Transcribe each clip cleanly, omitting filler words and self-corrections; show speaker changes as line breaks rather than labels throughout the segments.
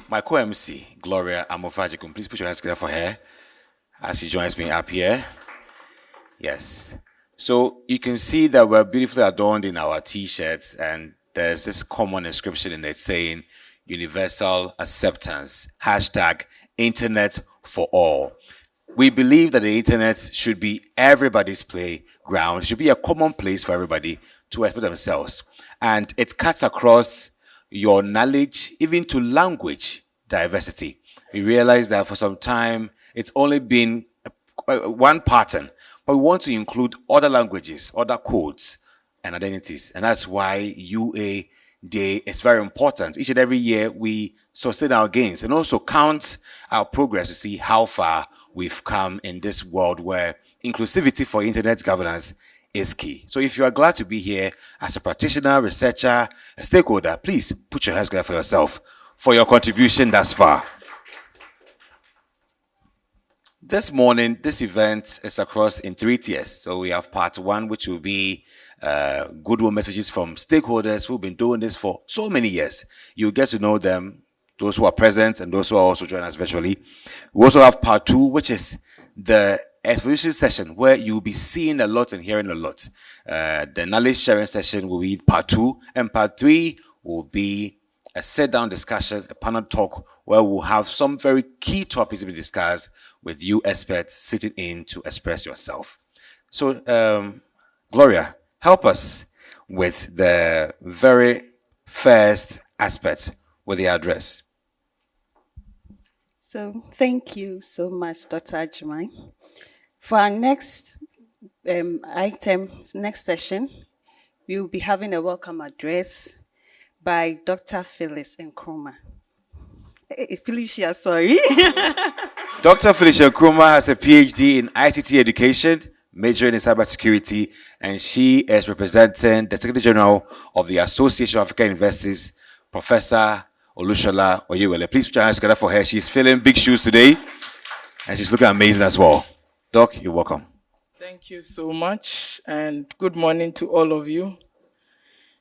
my co-MC, Gloria Amofajikum. Please put your hands together for her as she joins me up here. Yes. So you can see that we're beautifully adorned in our t-shirts, and there's this common inscription in it saying universal acceptance, hashtag internet for all. We believe that the internet should be everybody's playground. It should be a common place for everybody to express themselves. And it cuts across your knowledge, even to language diversity. We realize that for some time, it's only been one pattern, but we want to include other languages, other codes, and identities. And that's why UA Day is very important. Each and every year, we sustain our gains and also count our progress to see how far we've come in this world where inclusivity for internet governance is key. So if you are glad to be here as a practitioner, researcher, a stakeholder, please put your hands together for yourself for your contribution thus far. This morning, this event is across in 3 tiers. So we have part 1, which will be goodwill messages from stakeholders who've been doing this for so many years. You'll get to know them, those who are present and those who are also joining us virtually. We also have part 2, which is the exposition session, where you'll be seeing a lot and hearing a lot. The knowledge sharing session will be part 2, and part 3 will be a sit-down discussion, a panel talk, where we'll have some very key topics to be discussed with you experts sitting in to express yourself. So, Gloria, help us with the very first aspect with the address.
So, thank you so much, Dr. Ajimai. For our next next session, we will be having a welcome address by Dr. Felicia Nkrumah. Felicia, sorry.
Dr. Felicia Nkrumah has a PhD in ICT education, majoring in cybersecurity, and she is representing the Secretary General of the Association of African Universities, Professor Olushola Oyewole. Please put your hands together for her. She's filling big shoes today, and she's looking amazing as well. Doc, you're welcome.
Thank you so much, and good morning to all of you.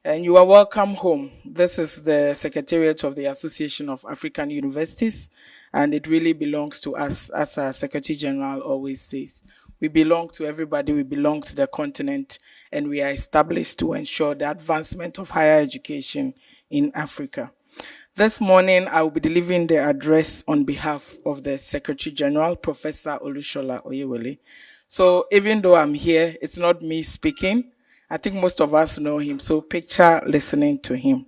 And you are welcome home. This is the Secretariat of the Association of African Universities, and it really belongs to us, as our Secretary General always says. We belong to everybody, we belong to the continent, and we are established to ensure the advancement of higher education in Africa. This morning, I will be delivering the address on behalf of the Secretary General, Professor Olushola Oyewole. So even though I'm here, it's not me speaking. I think most of us know him, so picture listening to him.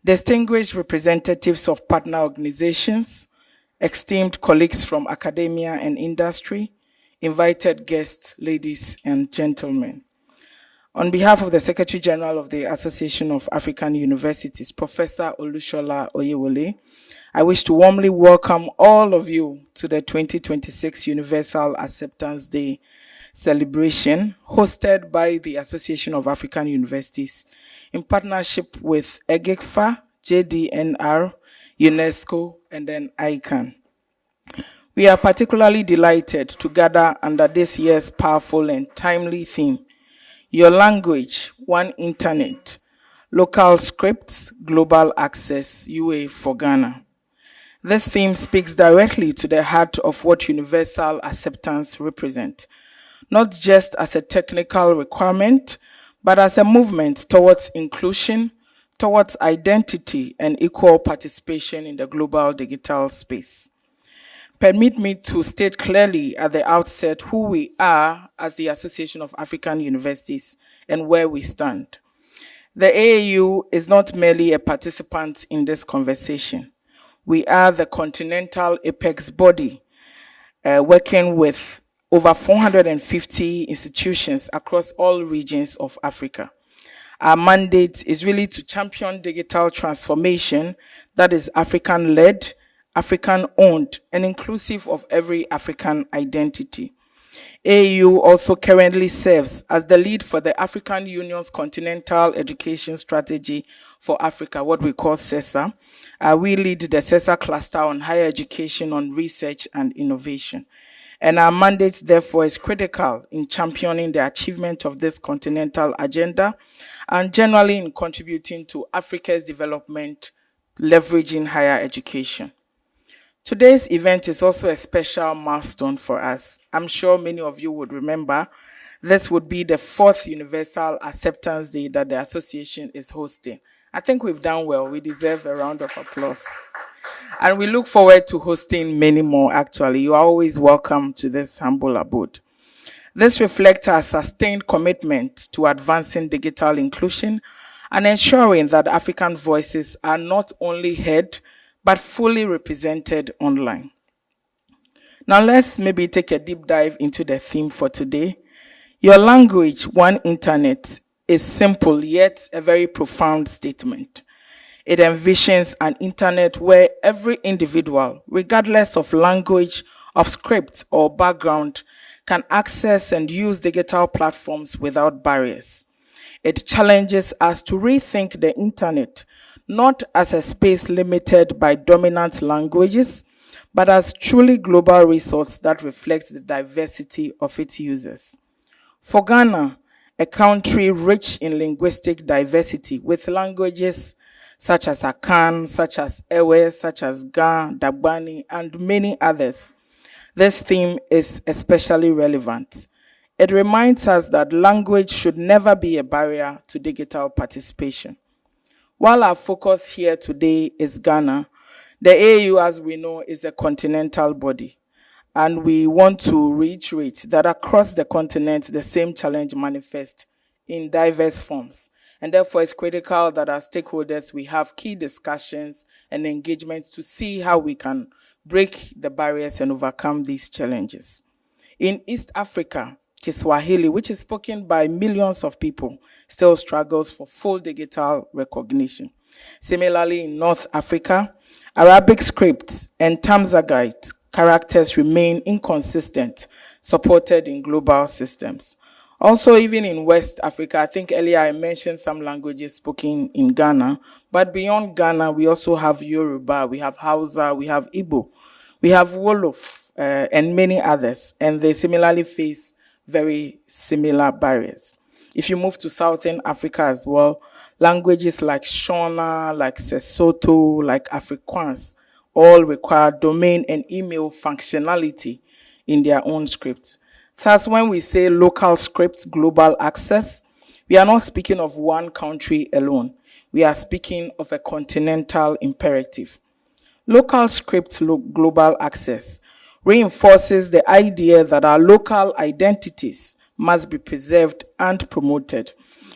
Distinguished representatives of partner organizations, esteemed colleagues from academia and industry, invited guests, ladies and gentlemen. On behalf of the Secretary General of the Association of African Universities, Professor Olushola Oyewole, I wish to warmly welcome all of you to the 2026 Universal Acceptance Day celebration hosted by the Association of African Universities in partnership with EGIGFA, GDNR, UNESCO, and then ICANN. We are particularly delighted to gather under this year's powerful and timely theme, Your Language, One Internet, Local Scripts, Global Access, UA for Ghana. This theme speaks directly to the heart of what universal acceptance represents, not just as a technical requirement, but as a movement towards inclusion, towards identity and equal participation in the global digital space. Permit me to state clearly at the outset who we are as the Association of African Universities and where we stand. The AAU is not merely a participant in this conversation. We are the continental apex body working with over 450 institutions across all regions of Africa. Our mandate is really to champion digital transformation that is African-led, African-owned, and inclusive of every African identity. AU also currently serves as the lead for the African Union's Continental Education Strategy for Africa, what we call CESA. We lead the CESA cluster on higher education, on research and innovation. And our mandate, therefore, is critical in championing the achievement of this continental agenda and generally in contributing to Africa's development leveraging higher education. Today's event is also a special milestone for us. I'm sure many of you would remember this would be the 4th Universal Acceptance Day that the association is hosting. I think we've done well. We deserve a round of applause. And we look forward to hosting many more, actually. You are always welcome to this humble abode. This reflects our sustained commitment to advancing digital inclusion and ensuring that African voices are not only heard, but fully represented online. Now let's maybe take a deep dive into the theme for today. Your language, one internet, is simple yet a very profound statement. It envisions an internet where every individual, regardless of language, of script, or background, can access and use digital platforms without barriers. It challenges us to rethink the internet, not as a space limited by dominant languages, but as truly global resource that reflects the diversity of its users. For Ghana, a country rich in linguistic diversity with languages such as ICANN, such as Ewe, such as Ga, Dagbani, and many others, this theme is especially relevant. It reminds us that language should never be a barrier to digital participation. While our focus here today is Ghana, the AU, as we know, is a continental body. And we want to reiterate that across the continent, the same challenge manifests in diverse forms. And therefore, it's critical that as stakeholders, we have key discussions and engagements to see how we can break the barriers and overcome these challenges. In East Africa, Kiswahili, which is spoken by millions of people, still struggles for full digital recognition. Similarly, in North Africa, Arabic scripts and Tamzagite characters remain inconsistent, supported in global systems. Also, even in West Africa, I think earlier I mentioned some languages spoken in Ghana, but beyond Ghana, we also have Yoruba, we have Hausa, we have Igbo, we have Wolof, and many others, and they similarly face very similar barriers. If you move to Southern Africa as well, languages like Shona, like Sesotho, like Afrikaans, all require domain and email functionality in their own scripts. Thus, when we say local script global access, we are not speaking of one country alone. We are speaking of a continental imperative. Local script global access reinforces the idea that our local identities must be preserved and promoted,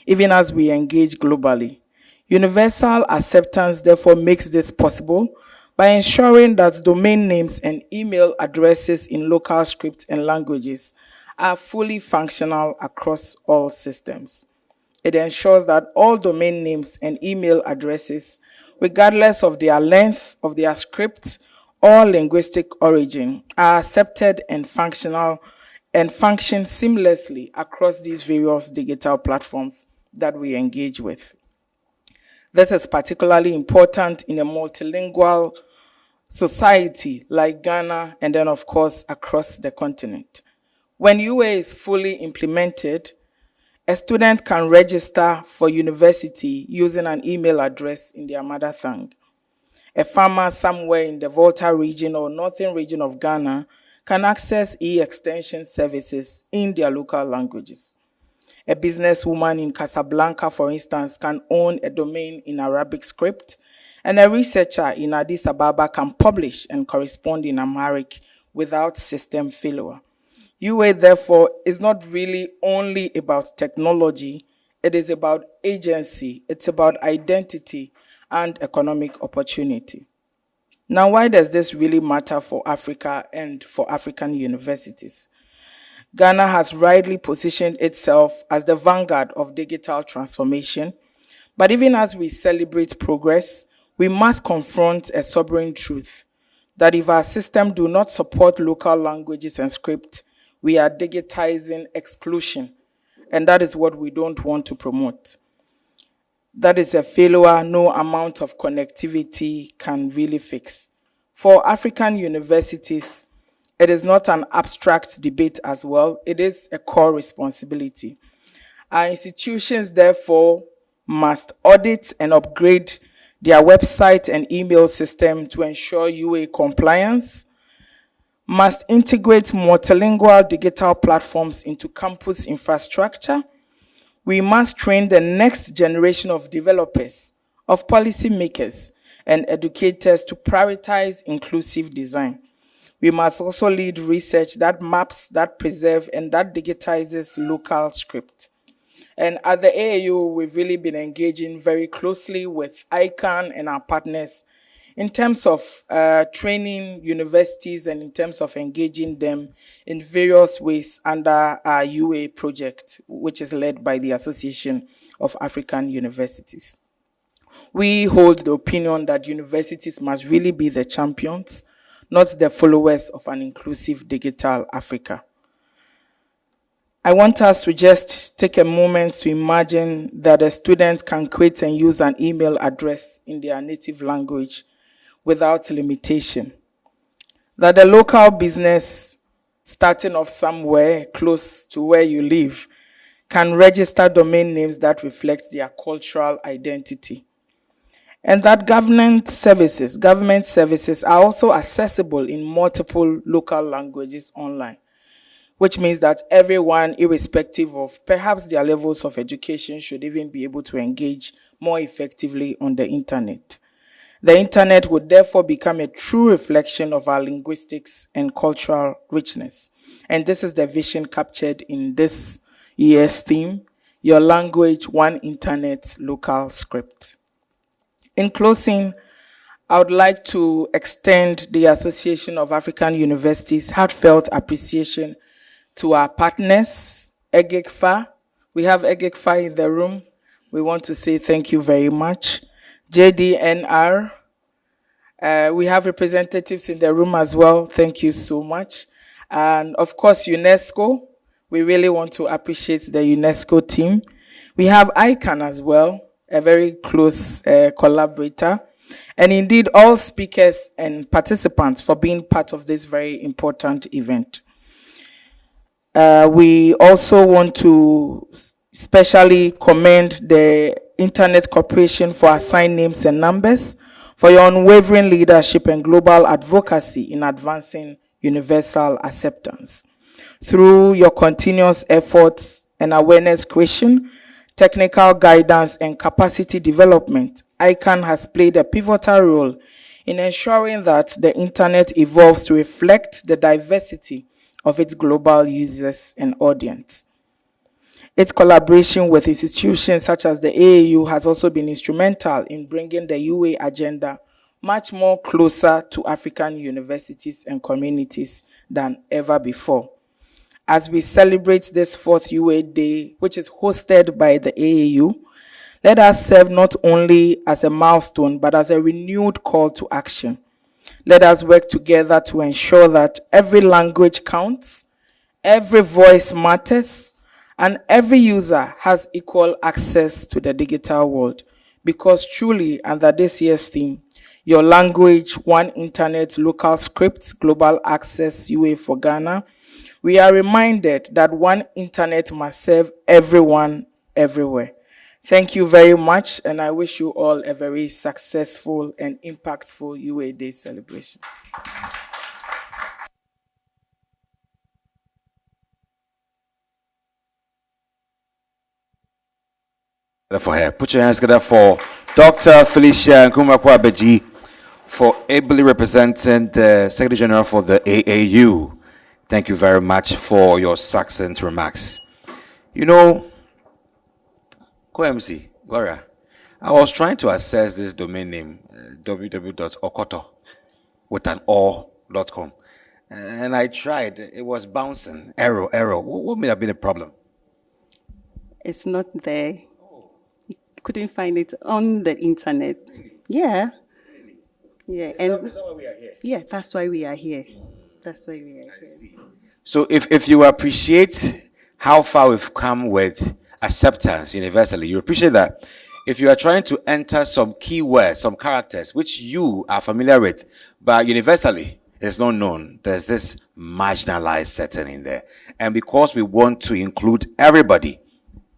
even as we engage globally. Universal acceptance therefore makes this possible by ensuring that domain names and email addresses in local scripts and languages are fully functional across all systems. It ensures that all domain names and email addresses, regardless of their length of their script or linguistic origin, are accepted and functional and function seamlessly across these various digital platforms that we engage with. This is particularly important in a multilingual society like Ghana, and then of course across the continent. When UA is fully implemented, a student can register for university using an email address in their mother tongue. A farmer somewhere in the Volta region or northern region of Ghana can access e-extension services in their local languages. A businesswoman in Casablanca, for instance, can own a domain in Arabic script, and a researcher in Addis Ababa can publish and correspond in Amharic without system failure. UA, therefore, is not really only about technology, it is about agency, it's about identity and economic opportunity. Now, why does this really matter for Africa and for African universities? Ghana has rightly positioned itself as the vanguard of digital transformation, but even as we celebrate progress, we must confront a sobering truth that if our system do not support local languages and script, we are digitizing exclusion, and that is what we don't want to promote. That is a failure no amount of connectivity can really fix. For African universities, it is not an abstract debate as well, it is a core responsibility. Our institutions, therefore, must audit and upgrade their website and email system to ensure UA compliance, must integrate multilingual digital platforms into campus infrastructure. We must train the next generation of developers, of policymakers, and educators to prioritize inclusive design. We must also lead research that maps, that preserves, and that digitizes local script. And at the AAU, we've really been engaging very closely with ICANN and our partners in terms of training universities and in terms of engaging them in various ways under our UA project, which is led by the Association of African Universities. We hold the opinion that universities must really be the champions, not the followers of an inclusive digital Africa. I want us to just take a moment to imagine that a student can create and use an email address in their native language without limitation. That a local business starting off somewhere close to where you live can register domain names that reflect their cultural identity. And that government services are also accessible in multiple local languages online, which means that everyone, irrespective of perhaps their levels of education, should even be able to engage more effectively on the internet. The internet would therefore become a true reflection of our linguistics and cultural richness. And this is the vision captured in this year's theme, Your Language, One Internet, Local Script. In closing, I would like to extend the Association of African Universities heartfelt appreciation to our partners, EGIGFA. We have EGIGFA in the room. We want to say thank you very much. GDNR. We have representatives in the room as well. Thank you so much. And of course, UNESCO. We really want to appreciate the UNESCO team. We have ICANN as well, a very close collaborator. And indeed, all speakers and participants for being part of this very important event. We also want to especially commend the Internet Corporation for assigned names and numbers, for your unwavering leadership and global advocacy in advancing universal acceptance. Through your continuous efforts and awareness creation, technical guidance, and capacity development, ICANN has played a pivotal role in ensuring that the internet evolves to reflect the diversity of its global users and audience. Its collaboration with institutions such as the AAU has also been instrumental in bringing the UA agenda much more closer to African universities and communities than ever before. As we celebrate this 4th UA Day, which is hosted by the AAU, let us serve not only as a milestone, but as a renewed call to action. Let us work together to ensure that every language counts, every voice matters, and every user has equal access to the digital world. Because truly, under this year's theme, Your Language, One Internet, Local Scripts, Global Access UA for Ghana, we are reminded that one internet must serve everyone, everywhere. Thank you very much, and I wish you all a very successful and impactful UA Day celebration.
For her. Put your hands together for Dr. Felicia Nkrumah for ably representing the Secretary General for the AAU. Thank you very much for your succinct remarks. You know, Co-MC, Gloria, I was trying to access this domain name, www.okoto with an o.com. And I tried, it was bouncing, error. What may have been a problem?
It's not there. You couldn't find it on the internet. Yeah. Yeah.
Is that why we are here?
Yeah, that's why we are here. That's why we are here.
I see. So if you appreciate how far we've come with acceptance universally, you appreciate that if you are trying to enter some keywords, some characters, which you are familiar with, but universally it's not known, there's this marginalized setting in there. And because we want to include everybody,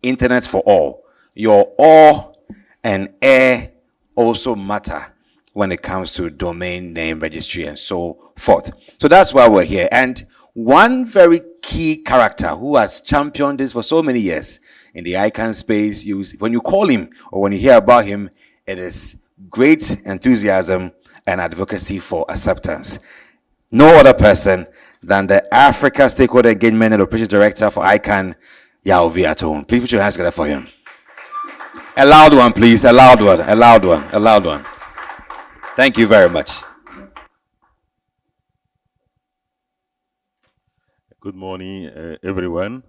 internet for all, your all and air also matter when it comes to domain name registry and so forth. So that's why we're here. And one very key character who has championed this for so many years in the ICANN space, when you call him or when you hear about him, it is great enthusiasm and advocacy for acceptance. No other person than the Africa Stakeholder Engagement and Operations Director for ICANN, Yaovi Atohoun. Please put your hands together for him. A loud one, please. A loud one. A loud one. A loud one. Thank you very much.
Good morning, everyone.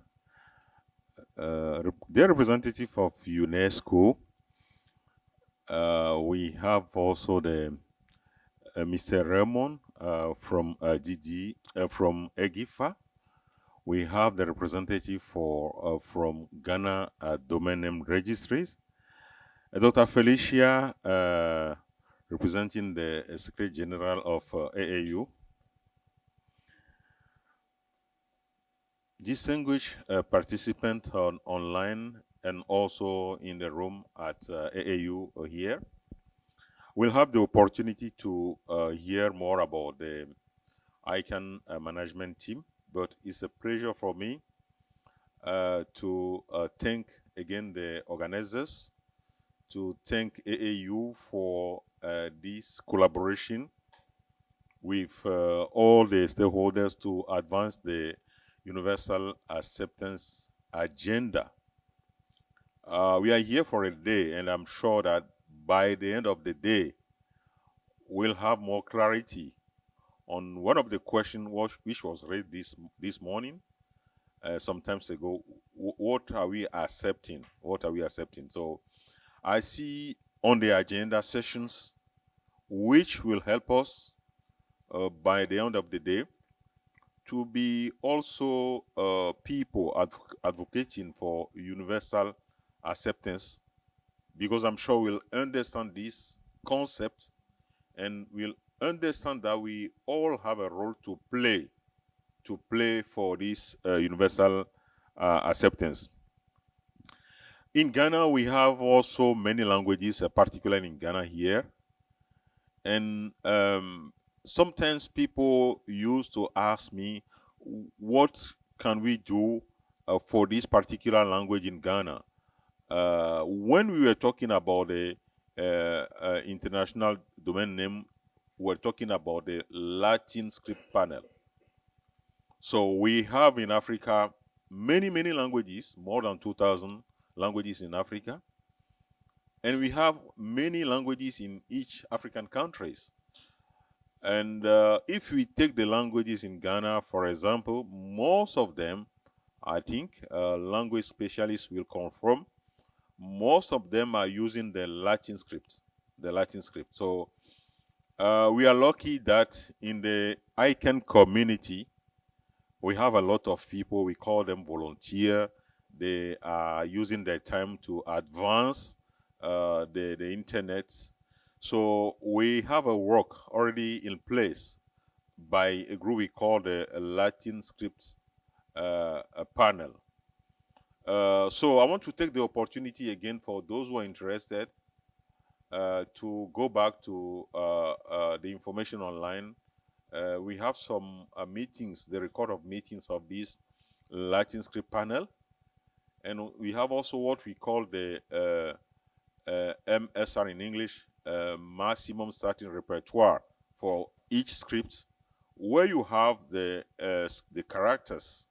Dear representative of UNESCO, we have also the Mr. Raymond from EGIGFA. We have the representative from Ghana Domain Name Registries. Dr. Felicia, representing the Secretary General of AAU. Distinguished participants online and also in the room at AAU here. We'll have the opportunity to hear more about the ICANN management team, but it's a pleasure for me to thank again the organizers, to thank AAU for this collaboration with all the stakeholders to advance the universal acceptance agenda. We are here for a day, and I'm sure that by the end of the day, we'll have more clarity on one of the questions which was raised this morning, some times ago. What are we accepting? What are we accepting? So I see on the agenda sessions which will help us by the end of the day to be also people advocating for universal acceptance, because I'm sure we'll understand this concept and we'll understand that we all have a role to play for this universal acceptance. In Ghana, we have also many languages, particularly in Ghana here. And sometimes people used to ask me, what can we do for this particular language in Ghana? When we were talking about the international domain name, we're talking about the Latin script panel. So we have in Africa many languages, more than 2,000 languages in Africa. And we have many languages in each African countries. And if we take the languages in Ghana, for example, most of them, I think, language specialists will confirm, most of them are using the Latin script. So we are lucky that in the ICANN community, we have a lot of people, we call them volunteer. They are using their time to advance the internet. So we have a work already in place by a group we call the Latin script panel. So I want to take the opportunity again for those who are interested to go back to the information online. We have some meetings, the record of meetings of this Latin script panel. And we have also what we call the MSR in English, maximum starting repertoire for each script, where you have the characters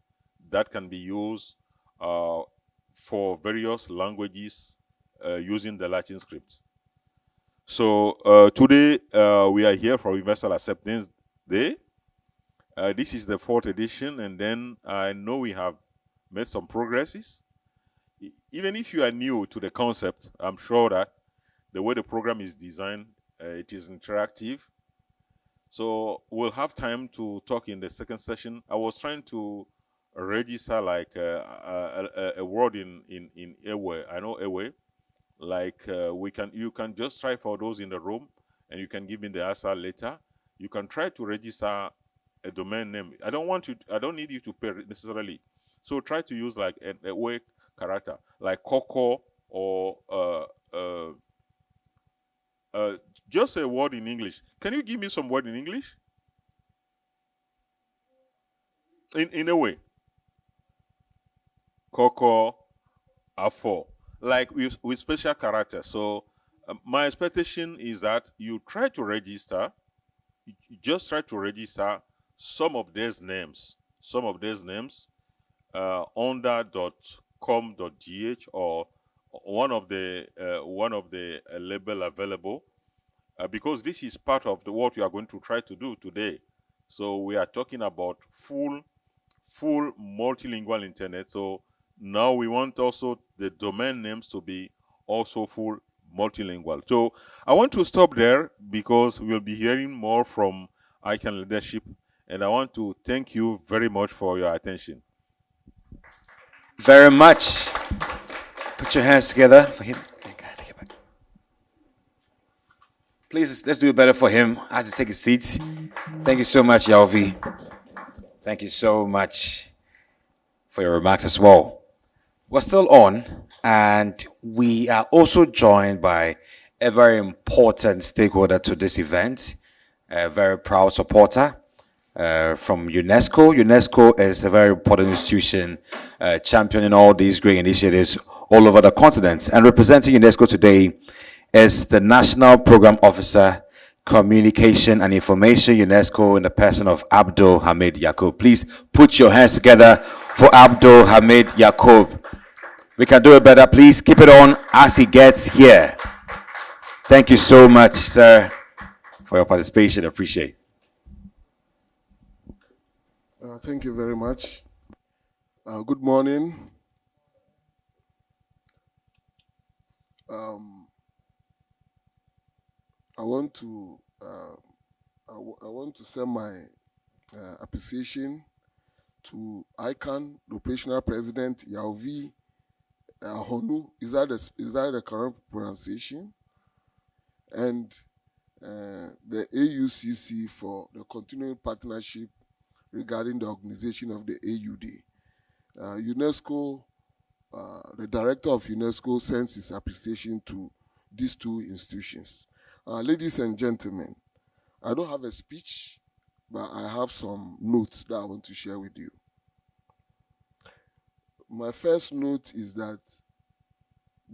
that can be used for various languages using the Latin script. So today we are here for Universal Acceptance Day. This is the 4th edition, and then I know we have made some progresses. Even if you are new to the concept, I'm sure that the way the program is designed, it is interactive. So we'll have time to talk in the second session. I was trying to register like a word in Ewe. I know Ewe. Like you can just try for those in the room, and you can give me the answer later. You can try to register a domain name. I don't need you to pay necessarily. So try to use like a Ewe character, like Coco or just a word in English. Can you give me some word in English? In a way. Koko, Afo. Like with special character. So my expectation is that you try to register, you just try to register some of these names under .com.gh or one of the label available, because this is part of what we are going to try to do today. So we are talking about full multilingual internet. So now we want also the domain names to be also full multilingual. So I want to stop there because we'll be hearing more from ICANN leadership, and I want to thank you very much for your attention.
Very much. Put your hands together for him. Please, let's do it better for him. I have to take a seat. Thank you so much, Yaovi. Thank you so much for your remarks as well. We're still on, and we are also joined by a very important stakeholder to this event, a very proud supporter from UNESCO. UNESCO is a very important institution championing all these great initiatives all over the continent. And representing UNESCO today is the National Program Officer, Communication and Information, UNESCO, in the person of Abdul Hamid Yakub. Please put your hands together for Abdul Hamid Yakub. We can do it better. Please keep it on as he gets here. Thank you so much, sir, for your participation. Appreciate it.
Thank you very much. Good morning. I want to send my appreciation to ICANN, the operational president, Yaovi, Atohoun. Is that the correct pronunciation? And the AUCC for the continuing partnership regarding the organization of the AU Day. UNESCO, the director of UNESCO sends his appreciation to these two institutions. Ladies and gentlemen, I don't have a speech, but I have some notes that I want to share with you. My first note is that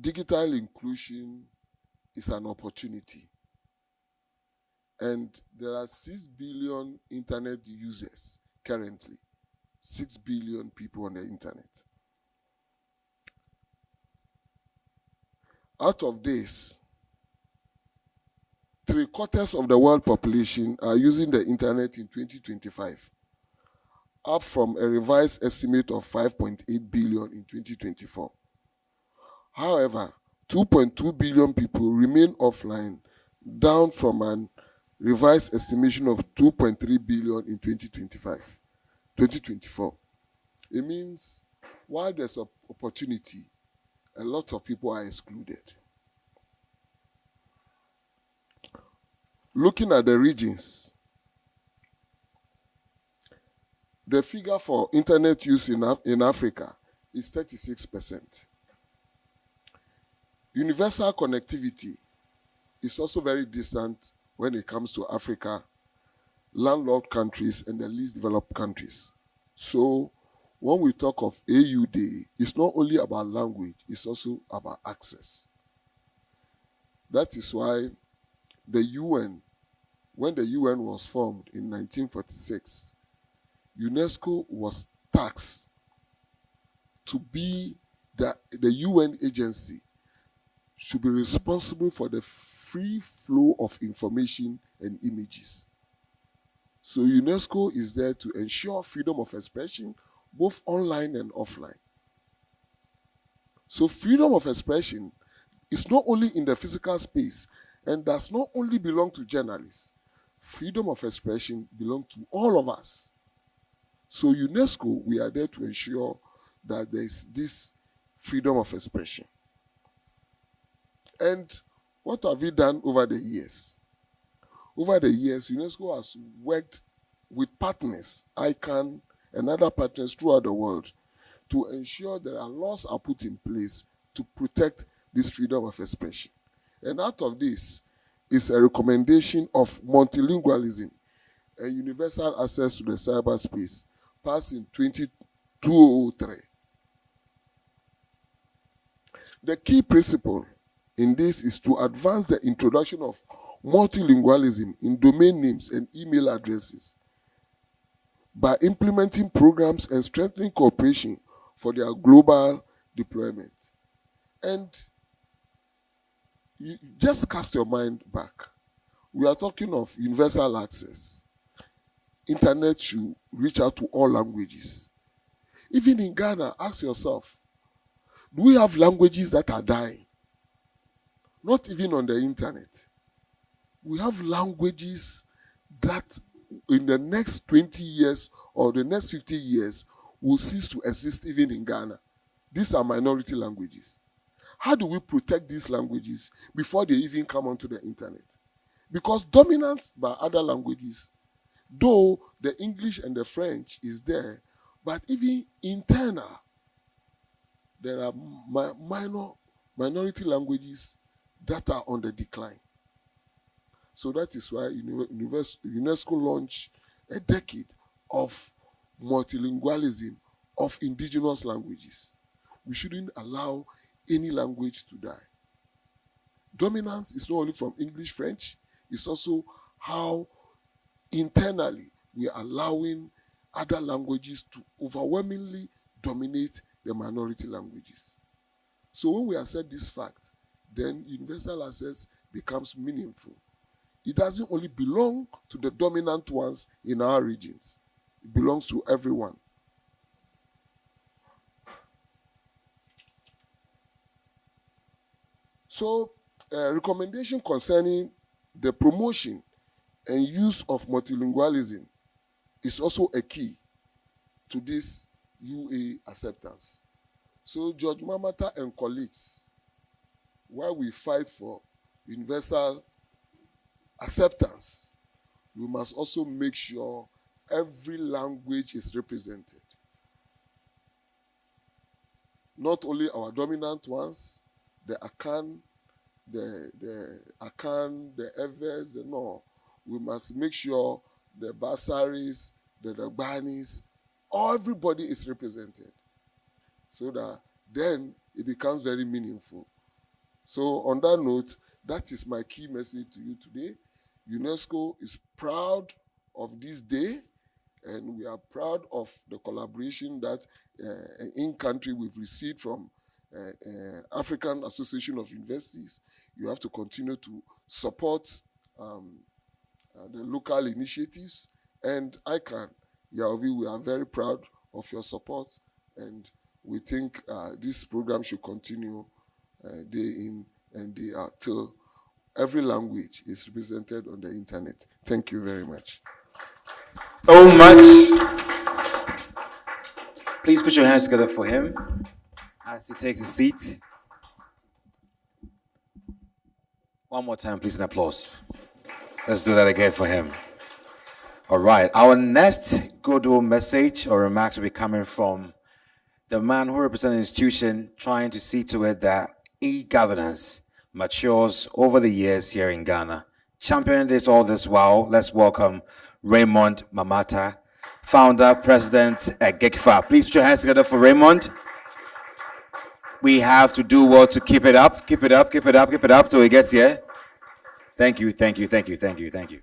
digital inclusion is an opportunity. And there are 6 billion internet users currently. 6 billion people on the internet. Out of this, 3/4 of the world population are using the internet in 2025, up from a revised estimate of 5.8 billion in 2024. However, 2.2 billion people remain offline, down from an revised estimation of 2.3 billion in 2024. It means while there's an opportunity, a lot of people are excluded. Looking at the regions, the figure for internet use in Africa is 36%. Universal connectivity is also very distant when it comes to Africa, landlocked countries, and the least developed countries. So when we talk of AU Day, it's not only about language, it's also about access. That is why the UN, when the UN was formed in 1946, UNESCO was tasked to be the UN agency should be responsible for the free flow of information and images. So UNESCO is there to ensure freedom of expression, both online and offline. So freedom of expression is not only in the physical space and does not only belong to journalists. Freedom of expression belongs to all of us. So UNESCO, we are there to ensure that there is this freedom of expression. And what have we done over the years? Over the years, UNESCO has worked with partners, ICANN and other partners throughout the world, to ensure that laws are put in place to protect this freedom of expression. And out of this, is a recommendation of multilingualism and universal access to the cyberspace, passed in 2003. The key principle in this is to advance the introduction of multilingualism in domain names and email addresses by implementing programs and strengthening cooperation for their global deployment. And you just cast your mind back. We are talking of universal access. Internet should reach out to all languages. Even in Ghana, ask yourself, do we have languages that are dying? Not even on the internet. We have languages that in the next 20 years or the next 50 years will cease to exist even in Ghana. These are minority languages. How do we protect these languages before they even come onto the internet? Because dominance by other languages, though the English and the French is there, but even internal, there are minority languages that are on the decline. So that is why UNESCO launched a decade of multilingualism of indigenous languages. We shouldn't allow any language to die. Dominance is not only from English, French, it's also how internally we are allowing other languages to overwhelmingly dominate the minority languages. So when we accept this fact, then universal access becomes meaningful. It doesn't only belong to the dominant ones in our regions. It belongs to everyone. So, recommendation concerning the promotion and use of multilingualism is also a key to this UA acceptance. So, Judge Mamattah and colleagues, while we fight for universal acceptance, we must also make sure every language is represented. Not only our dominant ones, the ICANN, the EVES, no. We must make sure the bursaries, the Dagbanis, everybody is represented. So that then it becomes very meaningful. So on that note, that is my key message to you today. UNESCO is proud of this day, and we are proud of the collaboration that in country we've received from African Association of Universities. You have to continue to support the local initiatives, and ICANN, Yaovi, we are very proud of your support, and we think this program should continue day in and day out till every language is represented on the internet. Thank you very much.
So much. Please put your hands together for him as he takes his seat. One more time, please, an applause. Let's do that again for him. All right, our next goodwill message or remarks will be coming from the man who represents the institution trying to see to it that e-governance matures over the years here in Ghana. Championing this all this while, let's welcome Raymond Mamattah, founder, president at EGIGFA. Please put your hands together for Raymond. We have to do well to keep it up, keep it up, keep it up, keep it up till he gets here. Thank you, thank you, thank you, thank you, thank you.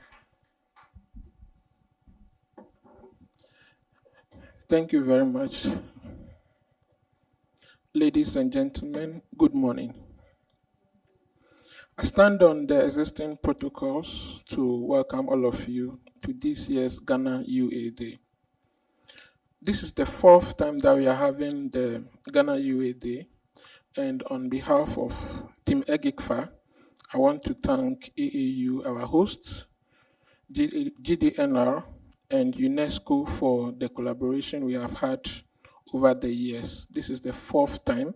Thank you very much. Ladies and gentlemen, good morning. I stand on the existing protocols to welcome all of you to this year's Ghana UA Day. This is the fourth time that we are having the Ghana UA Day, and on behalf of Team EGIGFA, I want to thank AAU, our hosts, GDNR, and UNESCO for the collaboration we have had over the years. This is the fourth time,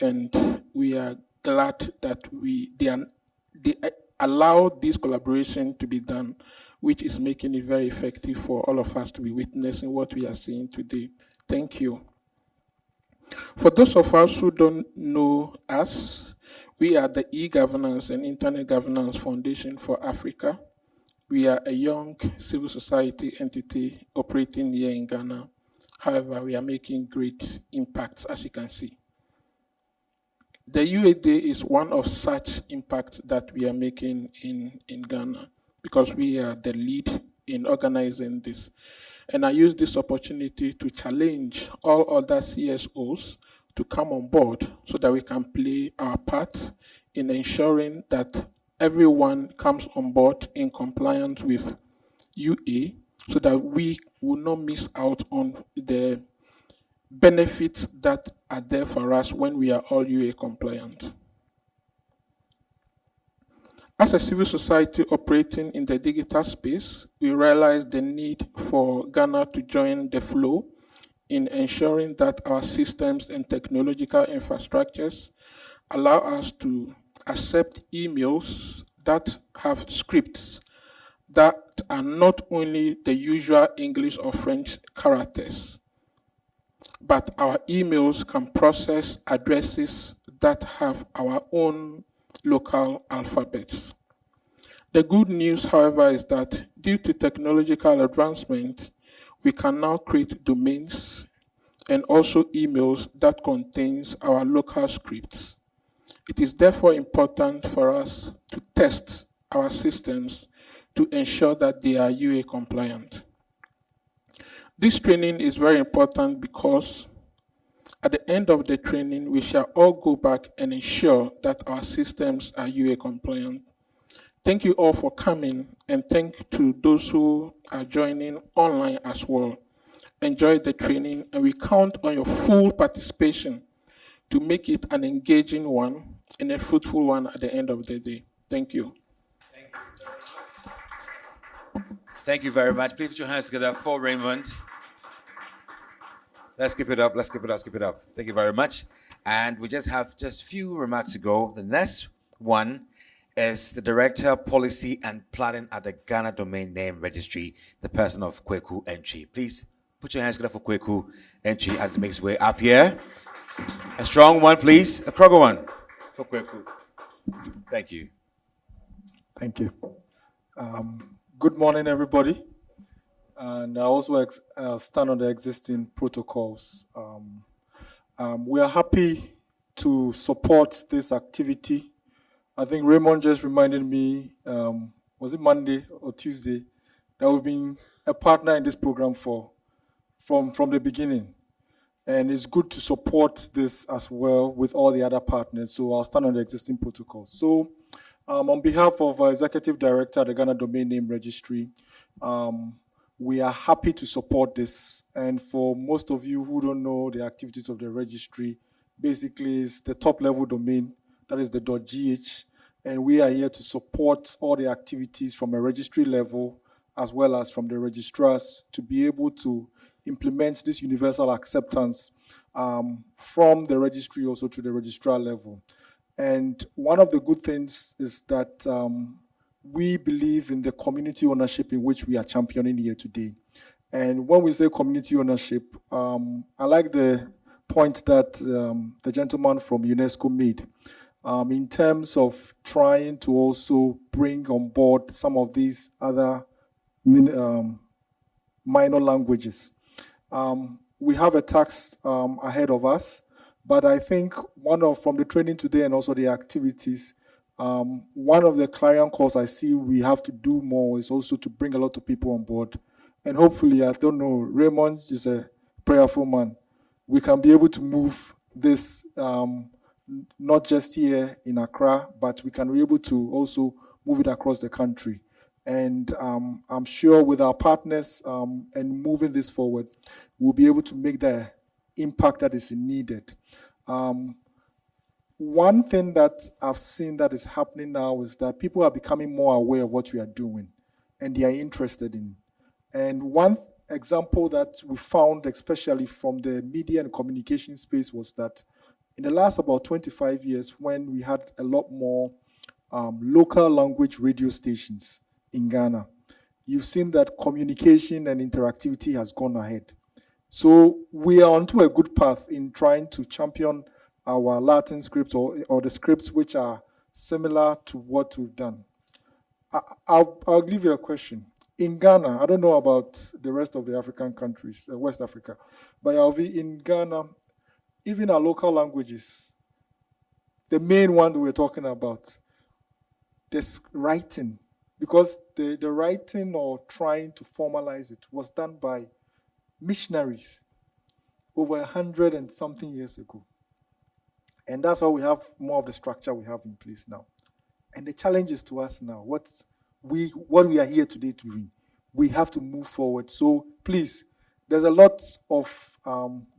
and we are glad that they allow this collaboration to be done, which is making it very effective for all of us to be witnessing what we are seeing today. Thank you. For those of us who don't know us,
We are the e-Governance and Internet Governance Foundation for Africa. We are a young civil society entity operating here in Ghana. However, we are making great impacts, as you can see. The UA Day is one of such impacts that we are making in Ghana, because we are the lead in organizing this. And I use this opportunity to challenge all other CSOs to come on board so that we can play our part in ensuring that everyone comes on board in compliance with UA, so that we will not miss out on the benefits that are there for us when we are all UA compliant. As a civil society operating in the digital space, we realize the need for Ghana to join the flow in ensuring that our systems and technological infrastructures allow us to accept emails that have scripts that are not only the usual English or French characters, but our emails can process addresses that have our own local alphabets. The good news, however, is that due to technological advancement, we can now create domains and also emails that contains our local scripts. It is therefore important for us to test our systems to ensure that they are UA compliant. This training is very important because at the end of the training, we shall all go back and ensure that our systems are UA compliant. Thank you all for coming, and thank to those who are joining online as well. Enjoy the training, and we count on your full participation to make it an engaging one and a fruitful one at the end of the day. Thank you.
Thank you very much. Please put your hands together for Raymond. Let's keep it up, let's keep it up, let's keep it up. Thank you very much. And we just have just few remarks to go. The next one is the Director, Policy and Planning at the Ghana Domain Name Registry, the person of Kwaku Antwi. Please put your hands together for Kwaku Antwi as it makes its way up here. A strong one, please. A stronger one for Kwaku. Thank you.
Thank you. Good morning, everybody. And I also stand on the existing protocols. We are happy to support this activity. I think Raymond just reminded me, was it Monday or Tuesday, that we've been a partner in this program from the beginning. And it's good to support this as well with all the other partners. So I'll stand on the existing protocols. So on behalf of our Executive Director at the Ghana Domain Name Registry, we are happy to support this. And for most of you who don't know the activities of the registry, basically it's the top level domain, that is the .gh. And we are here to support all the activities from a registry level, as well as from the registrars, to be able to implement this universal acceptance from the registry also to the registrar level. And one of the good things is that we believe in the community ownership in which we are championing here today. And when we say community ownership, I like the point that the gentleman from UNESCO made in terms of trying to also bring on board some of these other minor languages. We have a task ahead of us, but I think from the training today and also the activities, one of the clarion calls I see we have to do more is also to bring a lot of people on board. And hopefully, I don't know, Raymond is a prayerful man. We can be able to move this, not just here in Accra, but we can be able to also move it across the country. And I'm sure with our partners and moving this forward, we'll be able to make the impact that is needed. One thing that I've seen that is happening now is that people are becoming more aware of what we are doing, and they are interested in. And one example that we found, especially from the media and communication space, was that in the last about 25 years, when we had a lot more local language radio stations in Ghana, you've seen that communication and interactivity has gone ahead. So we are onto a good path in trying to champion our Latin scripts or the scripts which are similar to what we've done. I'll give you a question. In Ghana, I don't know about the rest of the African countries, West Africa, but Yaovi, in Ghana, even our local languages, the main one we're talking about, this writing, because the writing or trying to formalize it was done by missionaries over 100 and something years ago. And that's why we have more of the structure we have in place now. And the challenge is to us now, what we are here today to do. We have to move forward. So please, there's a lot of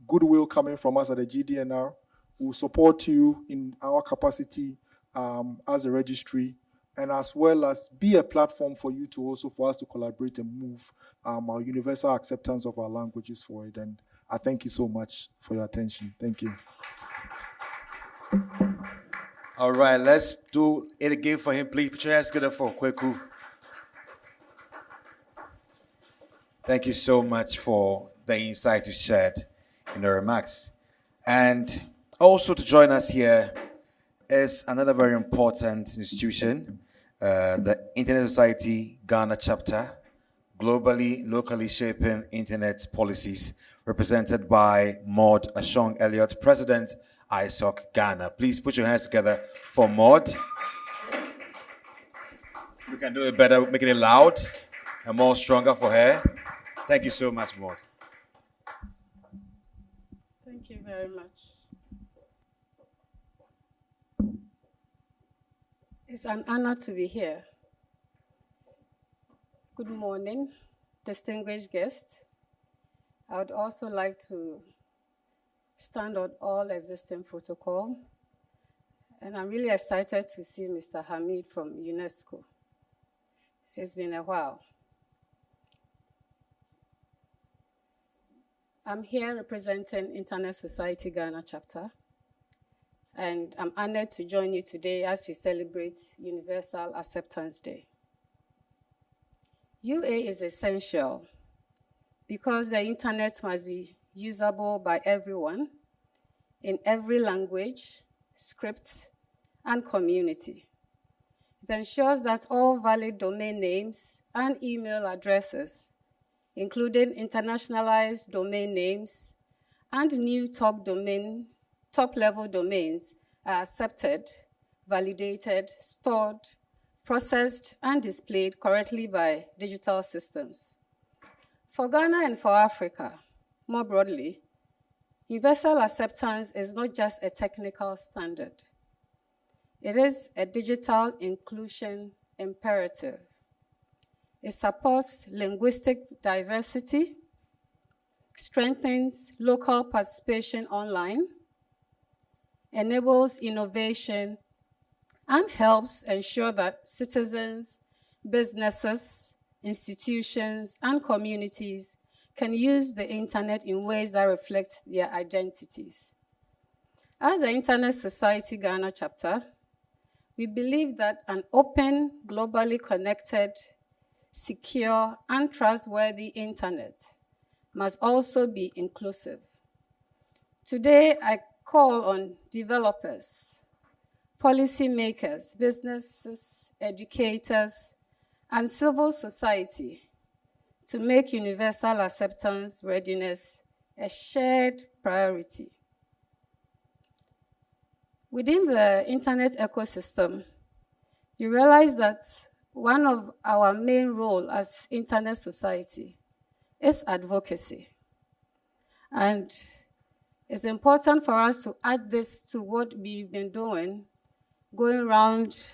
goodwill coming from us at the GDNR. We'll support you in our capacity as a registry, and as well as be a platform for you to also, for us to collaborate and move our universal acceptance of our languages forward. And I thank you so much for your attention. Thank you.
All right, let's do it again for him, please. Put your hands together for Kwaku. Thank you so much for the insight you shared in the remarks. And also to join us here is another very important institution, the Internet Society Ghana chapter, globally, locally shaping internet policies, represented by Maud Ashong Elliot, President, ISOC Ghana. Please put your hands together for Maud. We can do it better, making it loud and more stronger for her. Thank you so much, Maud.
Thank you very much. It's an honor to be here. Good morning, distinguished guests. I would also like to stand on all existing protocol. And I'm really excited to see Mr. Hamid from UNESCO. It's been a while. I'm here representing Internet Society Ghana chapter, and I'm honored to join you today as we celebrate Universal Acceptance Day. UA is essential because the internet must be usable by everyone in every language, script, and community. It ensures that all valid domain names and email addresses, including internationalized domain names and new top-level domains, are accepted, validated, stored, processed, and displayed correctly by digital systems. For Ghana and for Africa, more broadly, universal acceptance is not just a technical standard. It is a digital inclusion imperative. It supports linguistic diversity, strengthens local participation online, enables innovation, and helps ensure that citizens, businesses, institutions, and communities can use the internet in ways that reflect their identities. As the Internet Society Ghana chapter, we believe that an open, globally connected, secure, and trustworthy internet must also be inclusive. Today, I call on developers, policymakers, businesses, educators, and civil society to make universal acceptance readiness a shared priority. Within the internet ecosystem, you realize that one of our main roles as internet society is advocacy. And it's important for us to add this to what we've been doing, going around,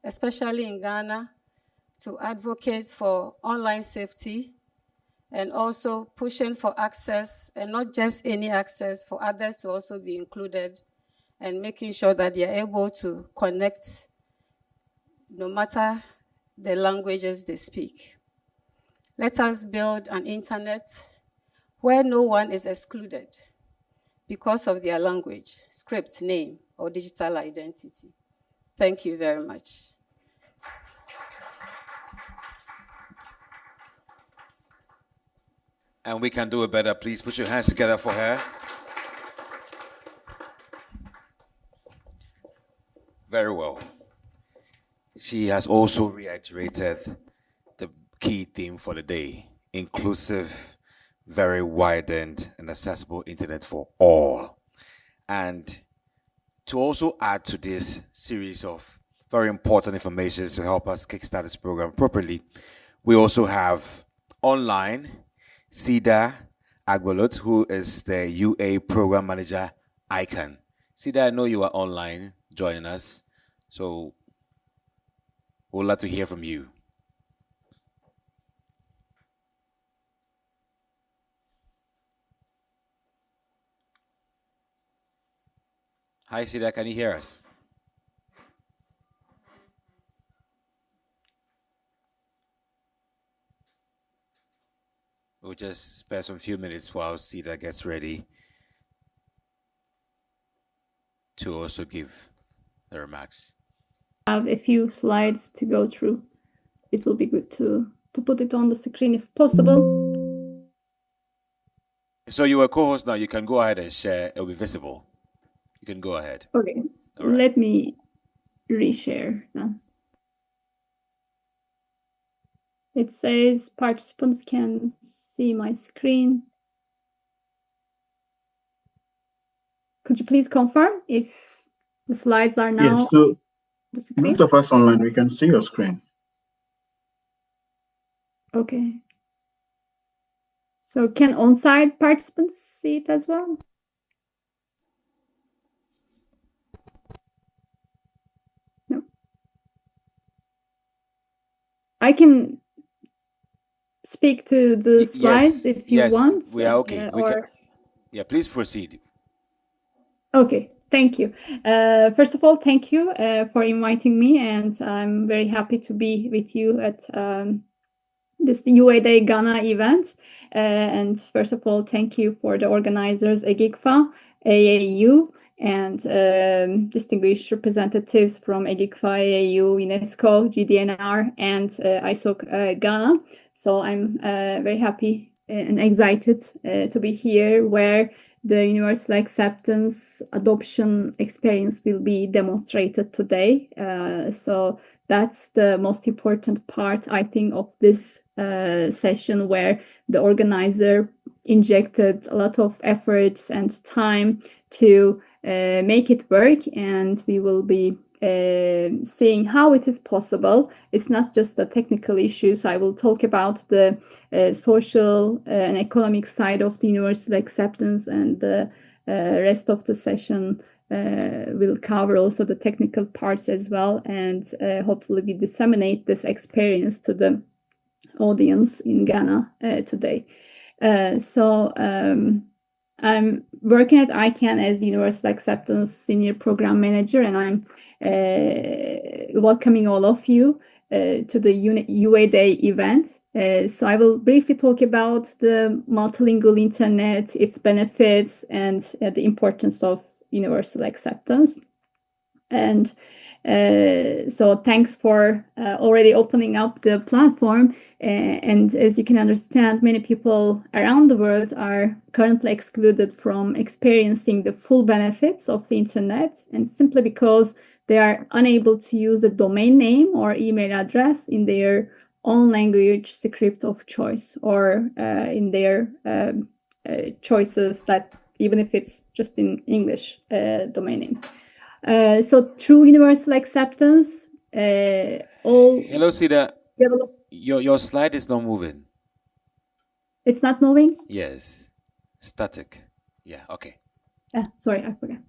especially in Ghana, to advocate for online safety and also pushing for access, and not just any access, for others to also be included, and making sure that they are able to connect no matter the languages they speak. Let us build an internet where no one is excluded because of their language, script, name, or digital identity. Thank you very much.
And we can do it better. Please put your hands together for her. Very well. She has also reiterated the key theme for the day: inclusive, very widened, and accessible internet for all. And to also add to this series of very important information to help us kickstart this program properly, we also have online Sida Agbolot, who is the UA Program Manager, ICANN. Sida, I know you are online joining us, so we'd love to hear from you. Hi, Sida, can you hear us? We'll just spare some few minutes while Sida gets ready to also give the remarks.
I have a few slides to go through. It will be good to put it on the screen if possible.
So you are a co-host now. You can go ahead and share. It will be visible. You can go ahead.
Okay,
All right.
Let me reshare now. It says participants can see my screen. Could you please confirm if the slides are now?
Yes, so most of us online, we can see your screen.
Okay. So can on-site participants see it as well? No. I can speak to the slides if you want.
We are okay. Yeah, please proceed.
Okay, thank you. First of all, thank you for inviting me, and I'm very happy to be with you at this UA Day Ghana event. And first of all, thank you for the organizers, EGIGFA, AAU, and distinguished representatives from EGIGFA, AAU, UNESCO, GDNR, and ISOC Ghana. So I'm very happy and excited to be here, where the universal acceptance adoption experience will be demonstrated today. So that's the most important part, I think, of this session, where the organizer injected a lot of efforts and time to make it work, and we will be seeing how it is possible. It's not just the technical issues. I will talk about the social and economic side of the universal acceptance, and the rest of the session will cover also the technical parts as well, and hopefully we disseminate this experience to the audience in Ghana today. I'm working at ICANN as the Universal Acceptance Senior Program Manager, and I'm welcoming all of you to the UA Day event. So I will briefly talk about the multilingual internet, its benefits, and the importance of universal acceptance. And so thanks for already opening up the platform. And as you can understand, many people around the world are currently excluded from experiencing the full benefits of the internet, and simply because they are unable to use a domain name or email address in their own language script of choice, or in their choices, that even if it's just in English domain name. So through universal acceptance, all...
Hello, Sida. Your slide is not moving.
It's not moving?
Yes. Static. Yeah, okay.
Sorry, I forgot.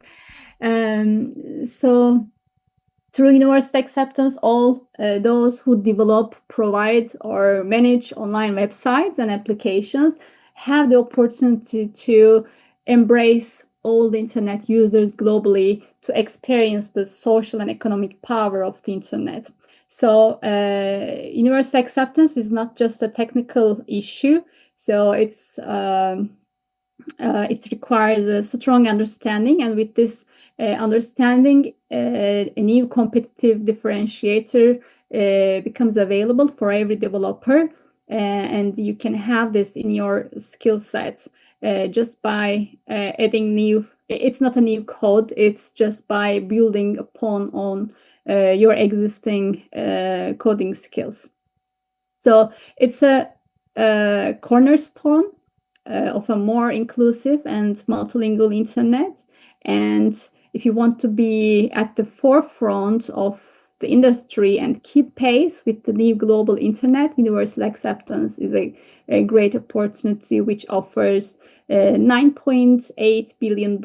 So through universal acceptance, all those who develop, provide, or manage online websites and applications have the opportunity to embrace all the internet users globally to experience the social and economic power of the internet. So universal acceptance is not just a technical issue. So it's it requires a strong understanding, and with this understanding, a new competitive differentiator becomes available for every developer, and you can have this in your skill set just by adding new it's not a new code. It's just by building upon on your existing coding skills. So it's a cornerstone of a more inclusive and multilingual internet. And if you want to be at the forefront of the industry and keep pace with the new global internet, universal acceptance is a great opportunity, which offers $9.8 billion,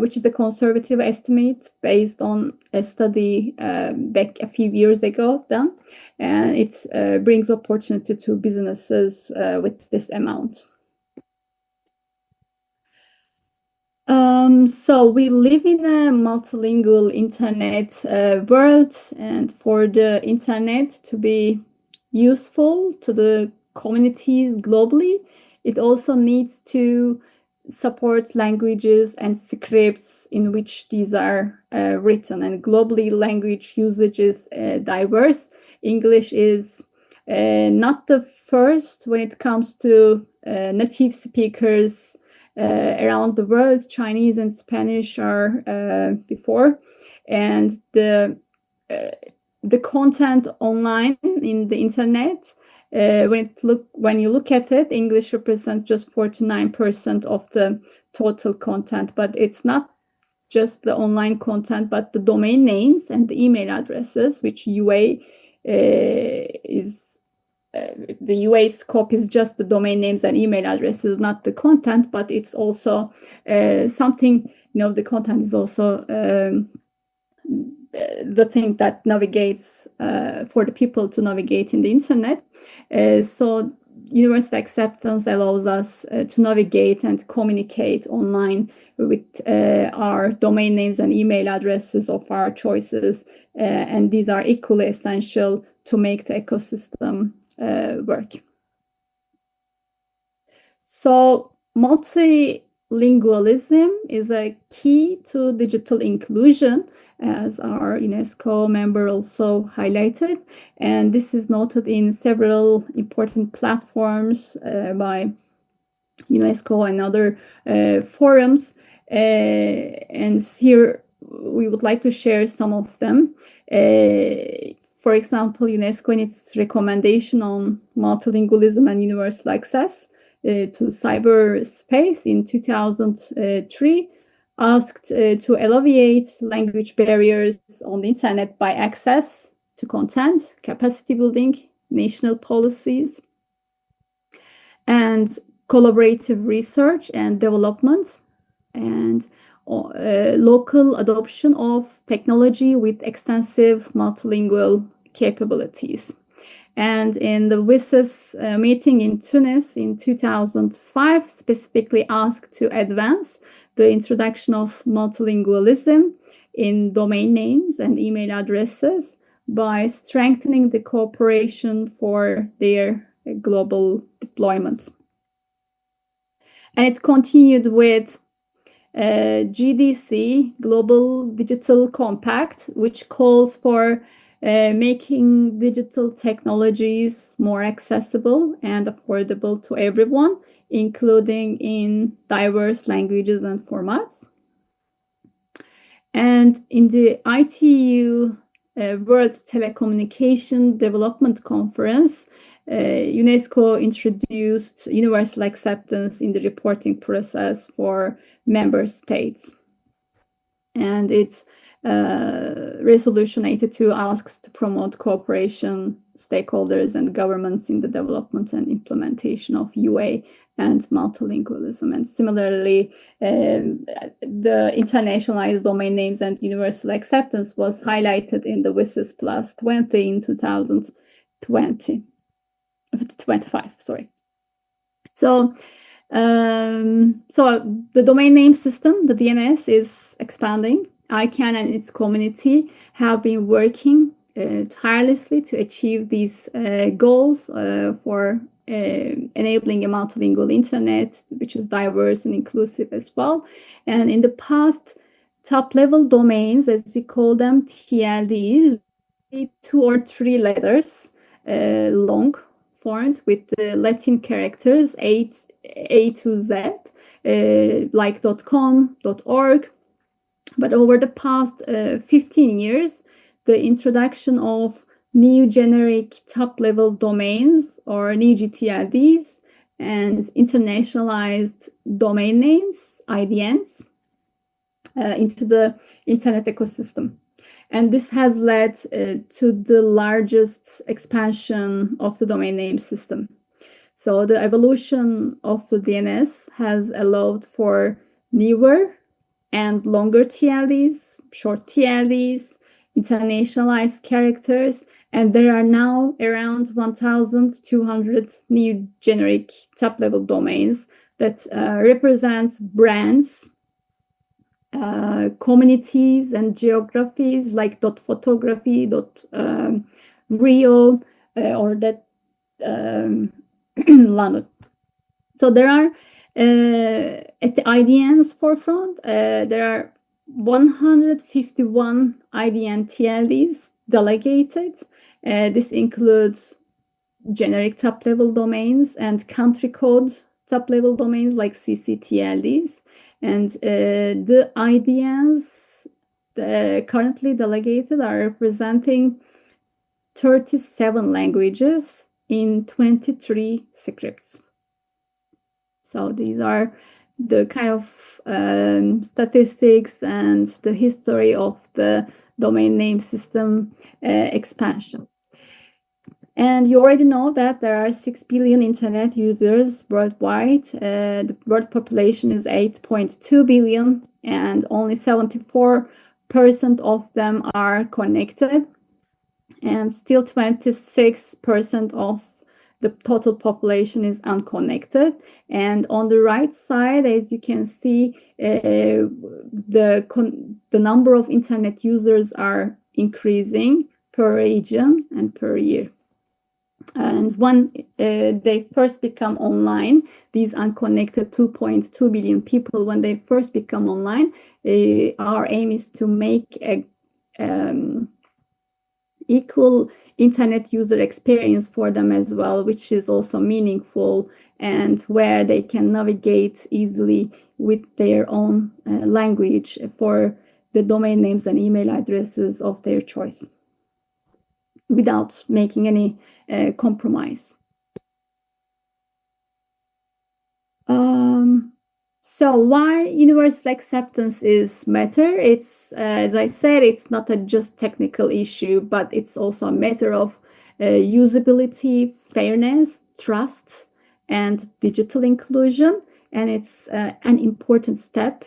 which is a conservative estimate based on a study back a few years ago done. And it brings opportunity to businesses with this amount. So we live in a multilingual internet world, and for the internet to be useful to the communities globally, it also needs to support languages and scripts in which these are written. And globally, language usage is diverse. English is not the first when it comes to native speakers around the world. Chinese and Spanish are before, and the content online in the internet, when you look at it, English represents just 49% of the total content. But it's not just the online content, but the domain names and the email addresses, which UA is. The UA scope is just the domain names and email addresses, not the content, but it's also something, the content is also the thing that navigates for the people to navigate in the internet. So universal acceptance allows us to navigate and communicate online with our domain names and email addresses of our choices. And these are equally essential to make the ecosystem work. So multilingualism is a key to digital inclusion, as our UNESCO member also highlighted. And this is noted in several important platforms by UNESCO and other forums. And here we would like to share some of them. For example, UNESCO in its recommendation on multilingualism and universal access to cyberspace in 2003 asked to alleviate language barriers on the internet by access to content, capacity building, national policies, and collaborative research and development, and local adoption of technology with extensive multilingual capabilities. And in the WSIS meeting in Tunis in 2005, specifically asked to advance the introduction of multilingualism in domain names and email addresses by strengthening the cooperation for their global deployment. And it continued with GDC, Global Digital Compact, which calls for making digital technologies more accessible and affordable to everyone, including in diverse languages and formats. And in the ITU World Telecommunication Development Conference, UNESCO introduced universal acceptance in the reporting process for member states. And its Resolution 82 asks to promote cooperation, stakeholders, and governments in the development and implementation of UA and multilingualism. And similarly, the internationalized domain names and universal acceptance was highlighted in the WSIS Plus 20 in 2025, sorry. So the domain name system, the DNS, is expanding. ICANN and its community have been working tirelessly to achieve these goals for enabling a multilingual internet, which is diverse and inclusive as well. And in the past, top-level domains, as we call them, TLDs, 2 or 3 letters long, font with the Latin characters A to Z. like .com, .org. But over the past 15 years, the introduction of new generic top-level domains, or new GTLDs, and internationalized domain names, IDNs, into the internet ecosystem. And this has led to the largest expansion of the domain name system. So the evolution of the DNS has allowed for newer and longer TLDs, short TLDs, internationalized characters, and there are now around 1,200 new generic top-level domains that represents brands, communities and geographies like .photography, .real, or that London. So there are at the IDN's forefront, there are 151 IDN TLDs delegated. This includes generic top-level domains and country code top-level domains like CCTLDs. And the IDNs currently delegated are representing 37 languages in 23 scripts. So these are the kind of statistics and the history of the domain name system expansion. And you already know that there are 6 billion internet users worldwide. The world population is 8.2 billion, and only 74% of them are connected. And still 26% of the total population is unconnected. And on the right side, as you can see, the number of internet users are increasing per region and per year. And when they first become online, these unconnected 2.2 billion people, when they first become online, our aim is to make a equal internet user experience for them as well, which is also meaningful and where they can navigate easily with their own language for the domain names and email addresses of their choice without making any compromise. So why universal acceptance is matter? It's, as I said, it's not a just technical issue, but it's also a matter of usability, fairness, trust, and digital inclusion. And it's an important step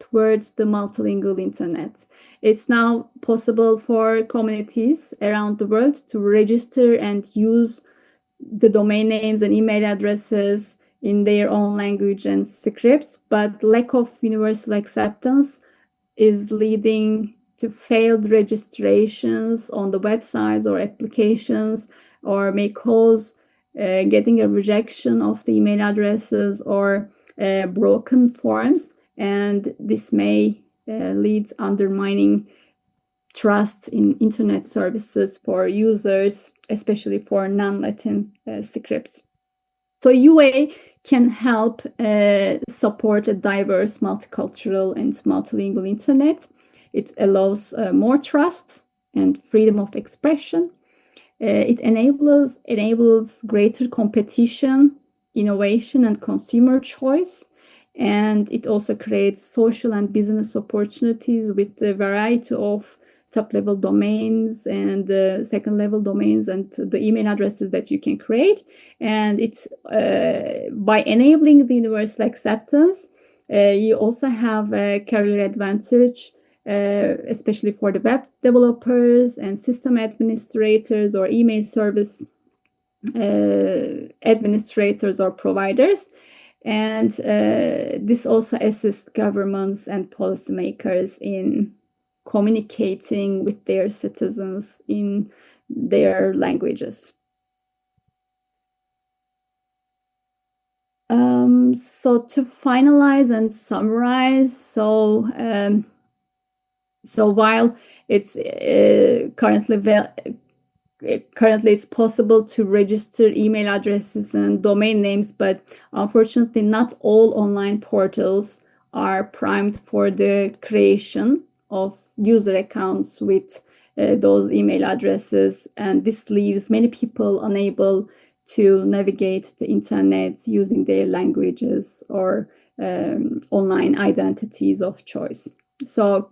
towards the multilingual internet. It's now possible for communities around the world to register and use the domain names and email addresses in their own language and scripts, but lack of universal acceptance is leading to failed registrations on the websites or applications, or may cause getting a rejection of the email addresses or broken forms, and this may lead undermining trust in internet services for users, especially for non-Latin scripts. So UA can help support a diverse, multicultural, and multilingual internet. It allows more trust and freedom of expression. It enables greater competition, innovation, and consumer choice. And it also creates social and business opportunities with the variety of top-level domains and second-level domains and the email addresses that you can create. And it's by enabling the universal acceptance, you also have a career advantage, especially for the web developers and system administrators or email service administrators or providers. And this also assists governments and policymakers in communicating with their citizens in their languages. So to finalize and summarize, so while it's currently currently it's possible to register email addresses and domain names, but unfortunately not all online portals are primed for the creation of user accounts with those email addresses, and this leaves many people unable to navigate the internet using their languages or online identities of choice. So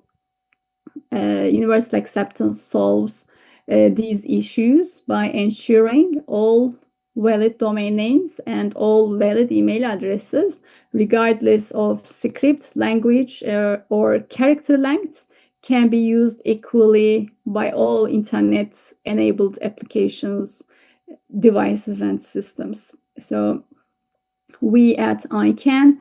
universal acceptance solves these issues by ensuring all valid domain names and all valid email addresses, regardless of script, language, or character length, can be used equally by all internet-enabled applications, devices, and systems. So we at ICANN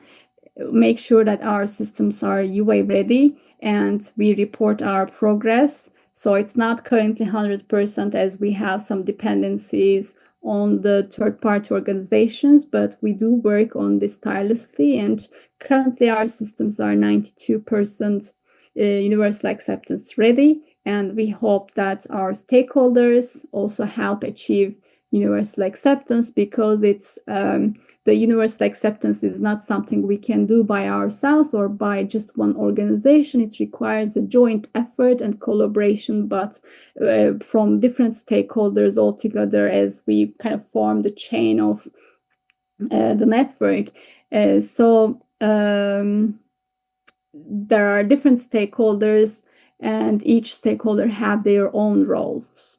make sure that our systems are UA ready, and we report our progress. So it's not currently 100% as we have some dependencies on the third-party organizations, but we do work on this tirelessly, and currently our systems are 92% universal acceptance ready, and we hope that our stakeholders also help achieve universal acceptance, because it's the universal acceptance is not something we can do by ourselves or by just one organization. It requires a joint effort and collaboration, but from different stakeholders all together as we kind of form the chain of the network. So there are different stakeholders, and each stakeholder have their own roles,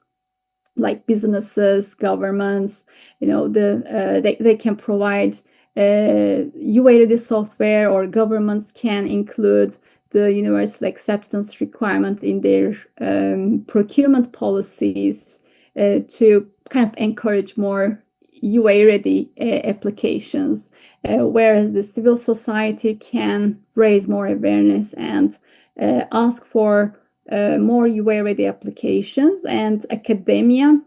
like businesses, governments. They can provide UA-ready software, or governments can include the universal acceptance requirement in their procurement policies to kind of encourage more UA-ready applications, whereas the civil society can raise more awareness and ask for more UA-ready applications, and academia,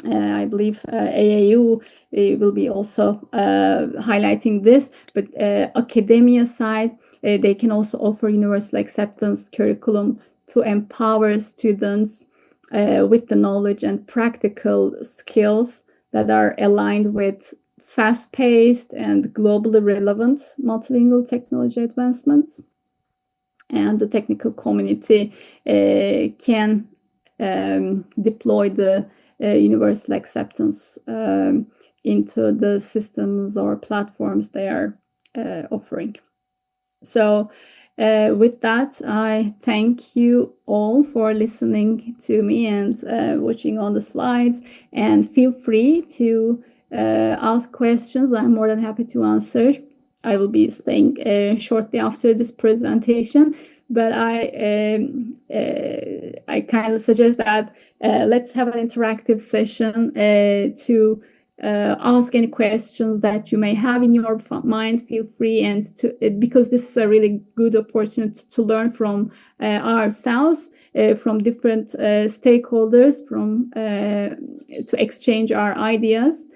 I believe AAU will be also highlighting this, but academia side, they can also offer universal acceptance curriculum to empower students with the knowledge and practical skills that are aligned with fast-paced and globally relevant multilingual technology advancements. And the technical community can deploy the universal acceptance into the systems or platforms they are offering. So with that, I thank you all for listening to me and watching on the slides, and feel free to ask questions. I'm more than happy to answer. I will be staying shortly after this presentation, but I kind of suggest that let's have an interactive session to ask any questions that you may have in your mind. Feel free, and because this is a really good opportunity to learn from ourselves, from different stakeholders, to exchange our ideas.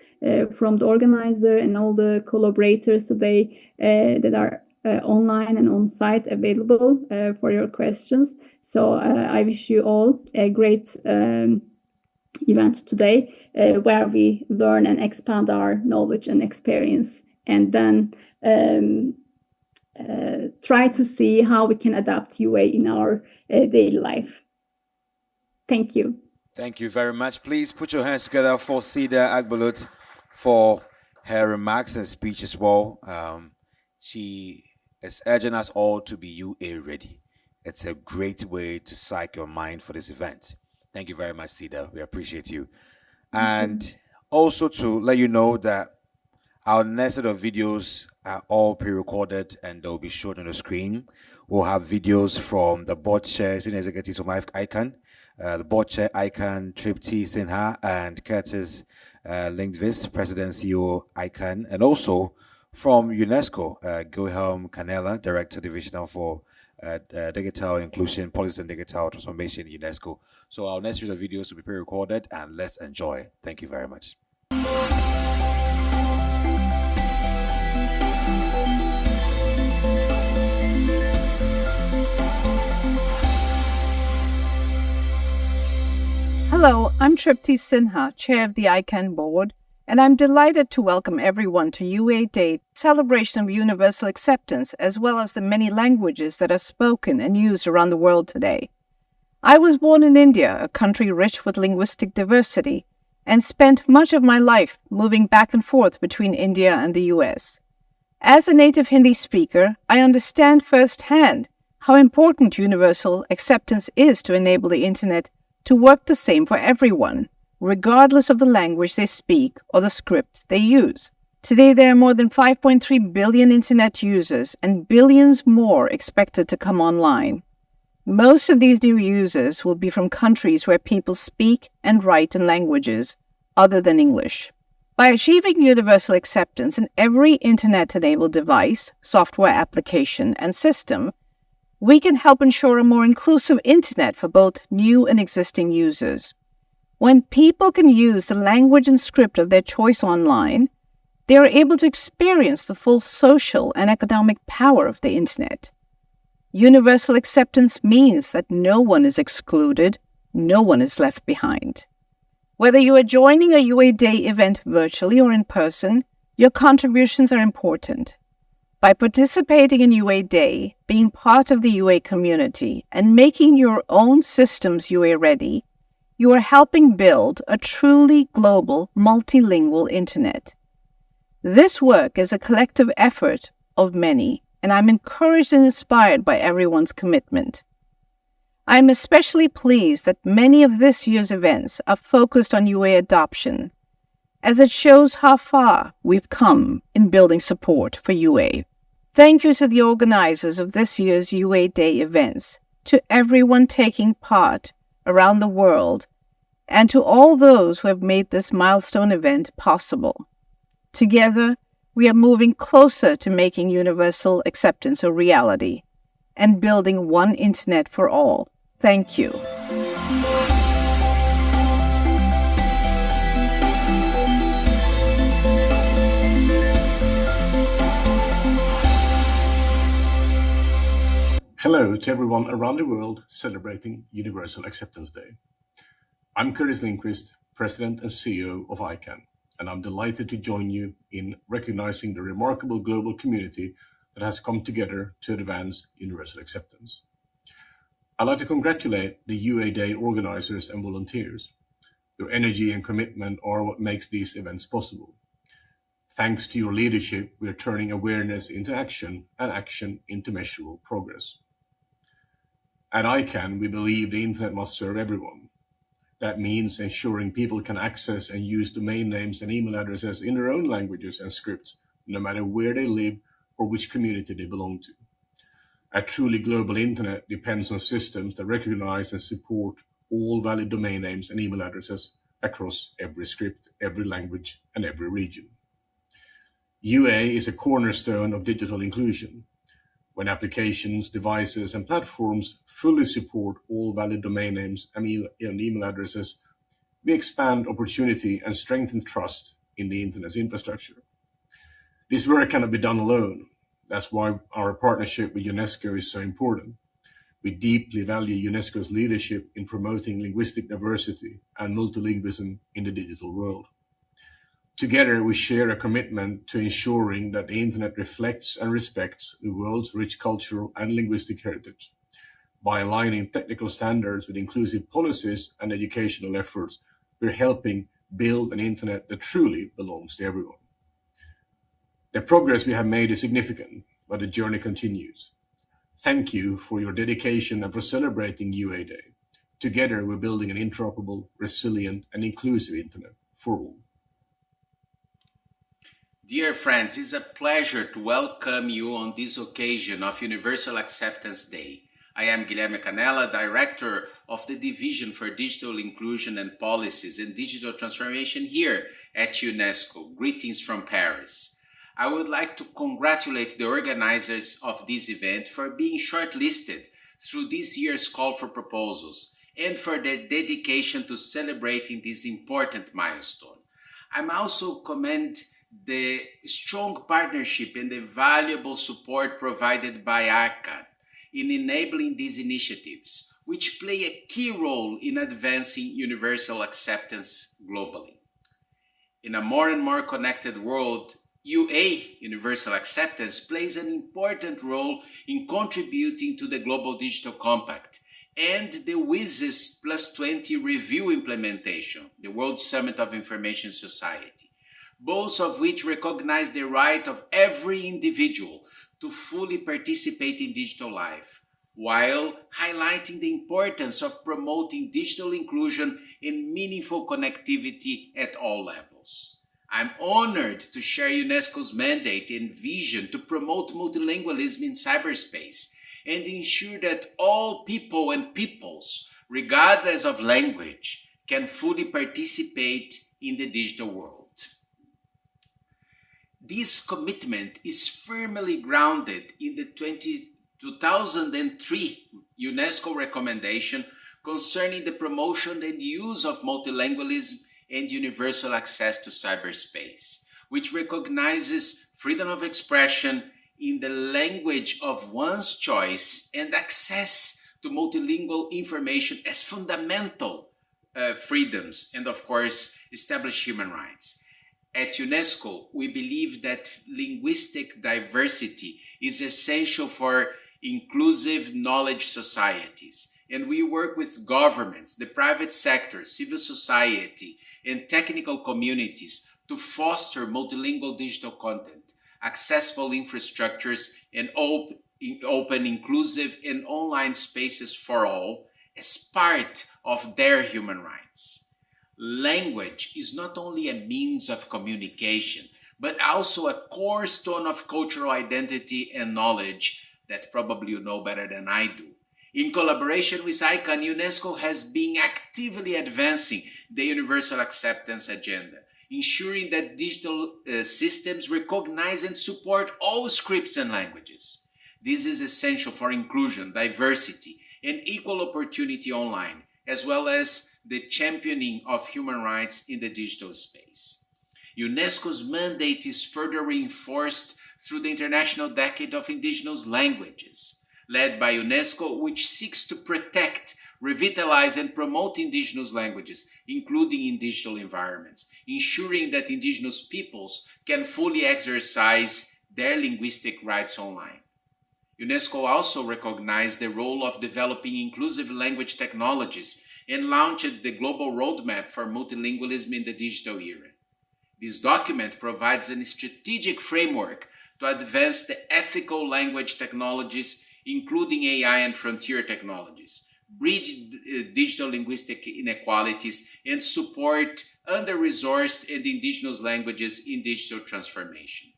From the organizer and all the collaborators today that are online and on site available for your questions. So I wish you all a great event today where we learn and expand our knowledge and experience, and then try to see how we can adapt UA in our daily life. Thank you.
Thank you very much. Please put your hands together for Sida Abdul for her remarks and speech as well. She is urging us all to be UA ready. It's a great way to psych your mind for this event. Thank you very much, Sida. We appreciate you. And also to let you know that our next set of videos are all pre-recorded and they'll be shown on the screen. We'll have videos from the board chair, senior executives from ICANN, the board chair ICANN, Tripti Sinha, and Curtis Lindqvist, President CEO ICANN, and also from UNESCO, Guilherme Canella, Director Divisional for Digital Inclusion, Policy and Digital Transformation, UNESCO. So our next series of videos will be pre-recorded, and let's enjoy. Thank you very much.
Hello, I'm Tripti Sinha, Chair of the ICANN Board, and I'm delighted to welcome everyone to UA Day, celebration of universal acceptance, as well as the many languages that are spoken and used around the world today. I was born in India, a country rich with linguistic diversity, and spent much of my life moving back and forth between India and the US. As a native Hindi speaker, I understand firsthand how important universal acceptance is to enable the Internet to work the same for everyone, regardless of the language they speak or the script they use. Today, there are more than 5.3 billion Internet users and billions more expected to come online. Most of these new users will be from countries where people speak and write in languages other than English. By achieving universal acceptance in every Internet-enabled device, software application, and system, we can help ensure a more inclusive Internet for both new and existing users. When people can use the language and script of their choice online, they are able to experience the full social and economic power of the Internet. Universal acceptance means that no one is excluded, no one is left behind. Whether you are joining a UA Day event virtually or in person, your contributions are important. By participating in UA Day, being part of the UA community, and making your own systems UA ready, you are helping build a truly global, multilingual Internet. This work is a collective effort of many, and I'm encouraged and inspired by everyone's commitment. I'm especially pleased that many of this year's events are focused on UA adoption, as it shows how far we've come in building support for UA. Thank you to the organizers of this year's UA Day events, to everyone taking part around the world, and to all those who have made this milestone event possible. Together, we are moving closer to making universal acceptance a reality and building one Internet for all. Thank you.
Hello to everyone around the world celebrating Universal Acceptance Day. I'm Curtis Lindquist, President and CEO of ICANN, and I'm delighted to join you in recognizing the remarkable global community that has come together to advance universal acceptance. I'd like to congratulate the UA Day organizers and volunteers. Your energy and commitment are what makes these events possible. Thanks to your leadership, we are turning awareness into action and action into measurable progress. At ICANN, we believe the Internet must serve everyone. That means ensuring people can access and use domain names and email addresses in their own languages and scripts, no matter where they live or which community they belong to. A truly global Internet depends on systems that recognize and support all valid domain names and email addresses across every script, every language, and every region. UA is a cornerstone of digital inclusion. When applications, devices, and platforms fully support all valid domain names and email addresses, we expand opportunity and strengthen trust in the Internet's infrastructure. This work cannot be done alone. That's why our partnership with UNESCO is so important. We deeply value UNESCO's leadership in promoting linguistic diversity and multilingualism in the digital world. Together, we share a commitment to ensuring that the Internet reflects and respects the world's rich cultural and linguistic heritage. By aligning technical standards with inclusive policies and educational efforts, we're helping build an Internet that truly belongs to everyone. The progress we have made is significant, but the journey continues. Thank you for your dedication and for celebrating UA Day. Together, we're building an interoperable, resilient, and inclusive Internet for all.
Dear friends, it's a pleasure to welcome you on this occasion of Universal Acceptance Day. I am Guilherme Canella, Director of the Division for Digital Inclusion and Policies and Digital Transformation here at UNESCO. Greetings from Paris. I would like to congratulate the organizers of this event for being shortlisted through this year's call for proposals and for their dedication to celebrating this important milestone. I'm also commend the strong partnership and the valuable support provided by ICANN in enabling these initiatives, which play a key role in advancing universal acceptance globally. In a more and more connected world, UA, Universal Acceptance, plays an important role in contributing to the Global Digital Compact and the WSIS Plus 20 review implementation, the World Summit of Information Society, both of which recognize the right of every individual to fully participate in digital life, while highlighting the importance of promoting digital inclusion and meaningful connectivity at all levels. I'm honored to share UNESCO's mandate and vision to promote multilingualism in cyberspace and ensure that all people and peoples, regardless of language, can fully participate in the digital world. This commitment is firmly grounded in the 2003 UNESCO recommendation concerning the promotion and use of multilingualism and universal access to cyberspace, which recognizes freedom of expression in the language of one's choice and access to multilingual information as fundamental freedoms and, of course, establish human rights. At UNESCO, we believe that linguistic diversity is essential for inclusive knowledge societies, and we work with governments, the private sector, civil society, and technical communities to foster multilingual digital content, accessible infrastructures, and open, inclusive, and online spaces for all as part of their human rights. Language is not only a means of communication, but also a cornerstone of cultural identity and knowledge that probably you know better than I do. In collaboration with ICANN, UNESCO has been actively advancing the universal acceptance agenda, ensuring that digital systems recognize and support all scripts and languages. This is essential for inclusion, diversity, and equal opportunity online, as well as the championing of human rights in the digital space. UNESCO's mandate is further reinforced through the International Decade of Indigenous Languages, led by UNESCO, which seeks to protect, revitalize, and promote indigenous languages, including in digital environments, ensuring that indigenous peoples can fully exercise their linguistic rights online. UNESCO also recognized the role of developing inclusive language technologies and launched the Global Roadmap for Multilingualism in the Digital Era. This document provides a strategic framework to advance the ethical language technologies, including AI and frontier technologies, bridge digital linguistic inequalities, and support under-resourced and indigenous languages in digital transformation.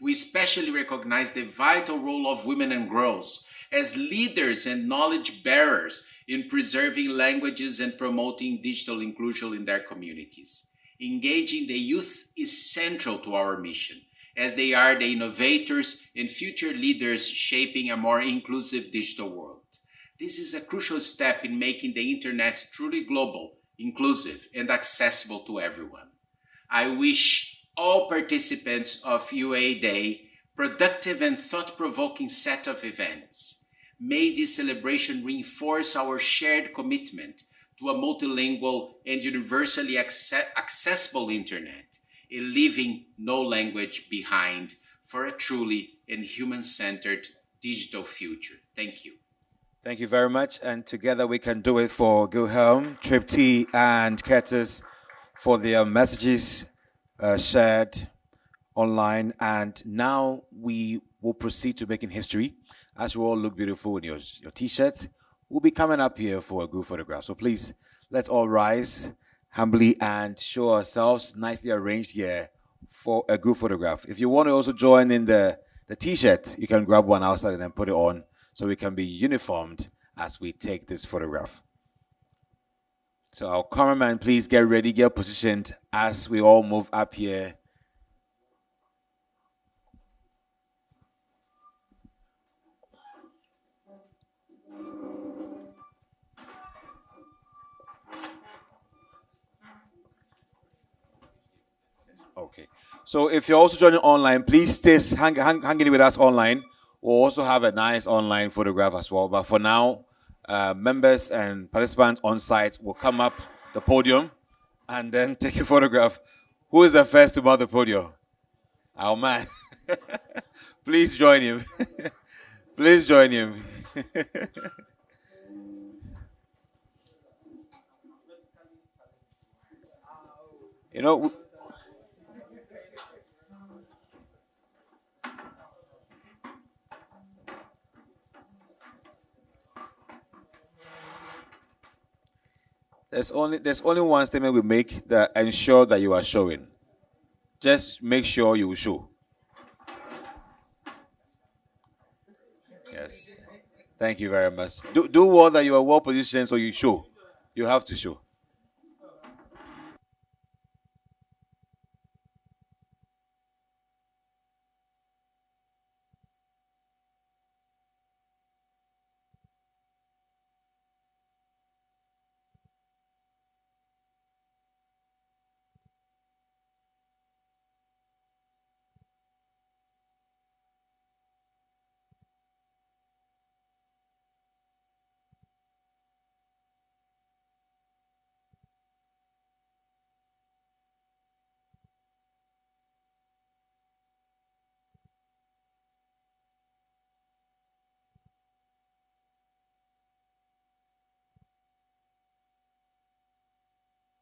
We especially recognize the vital role of women and girls as leaders and knowledge bearers in preserving languages and promoting digital inclusion in their communities. Engaging the youth is central to our mission, as they are the innovators and future leaders shaping a more inclusive digital world. This is a crucial step in making the internet truly global, inclusive, and accessible to everyone. I wish all participants of UA Day productive and thought-provoking set of events. May this celebration reinforce our shared commitment to a multilingual and universally accessible internet, and leaving no language behind for a truly and human-centered digital future. Thank you.
Thank you very much. And together we can do it for Wilhelm, Tripti, and Curtis for their messages shared online. And now we will proceed to making history. As you all look beautiful in your t-shirts, we'll be coming up here for a group photograph. So please, let's all rise humbly and show ourselves nicely arranged here for a group photograph. If you want to also join in the t-shirt, you can grab one outside and then put it on so we can be uniformed as we take this photograph. So our cameraman, please get ready, get positioned as we all move up here. Okay. So if you're also joining online, please stay hanging with us online. We'll also have a nice online photograph as well. But for now, members and participants on site will come up the podium and then take a photograph. Who is the first to mount the podium? Our man. Please join him. Please join him. You know, there's only one statement we make that ensure that you are showing. Just make sure you show. Yes. Thank you very much. Do well that you are well positioned so you show. You have to show.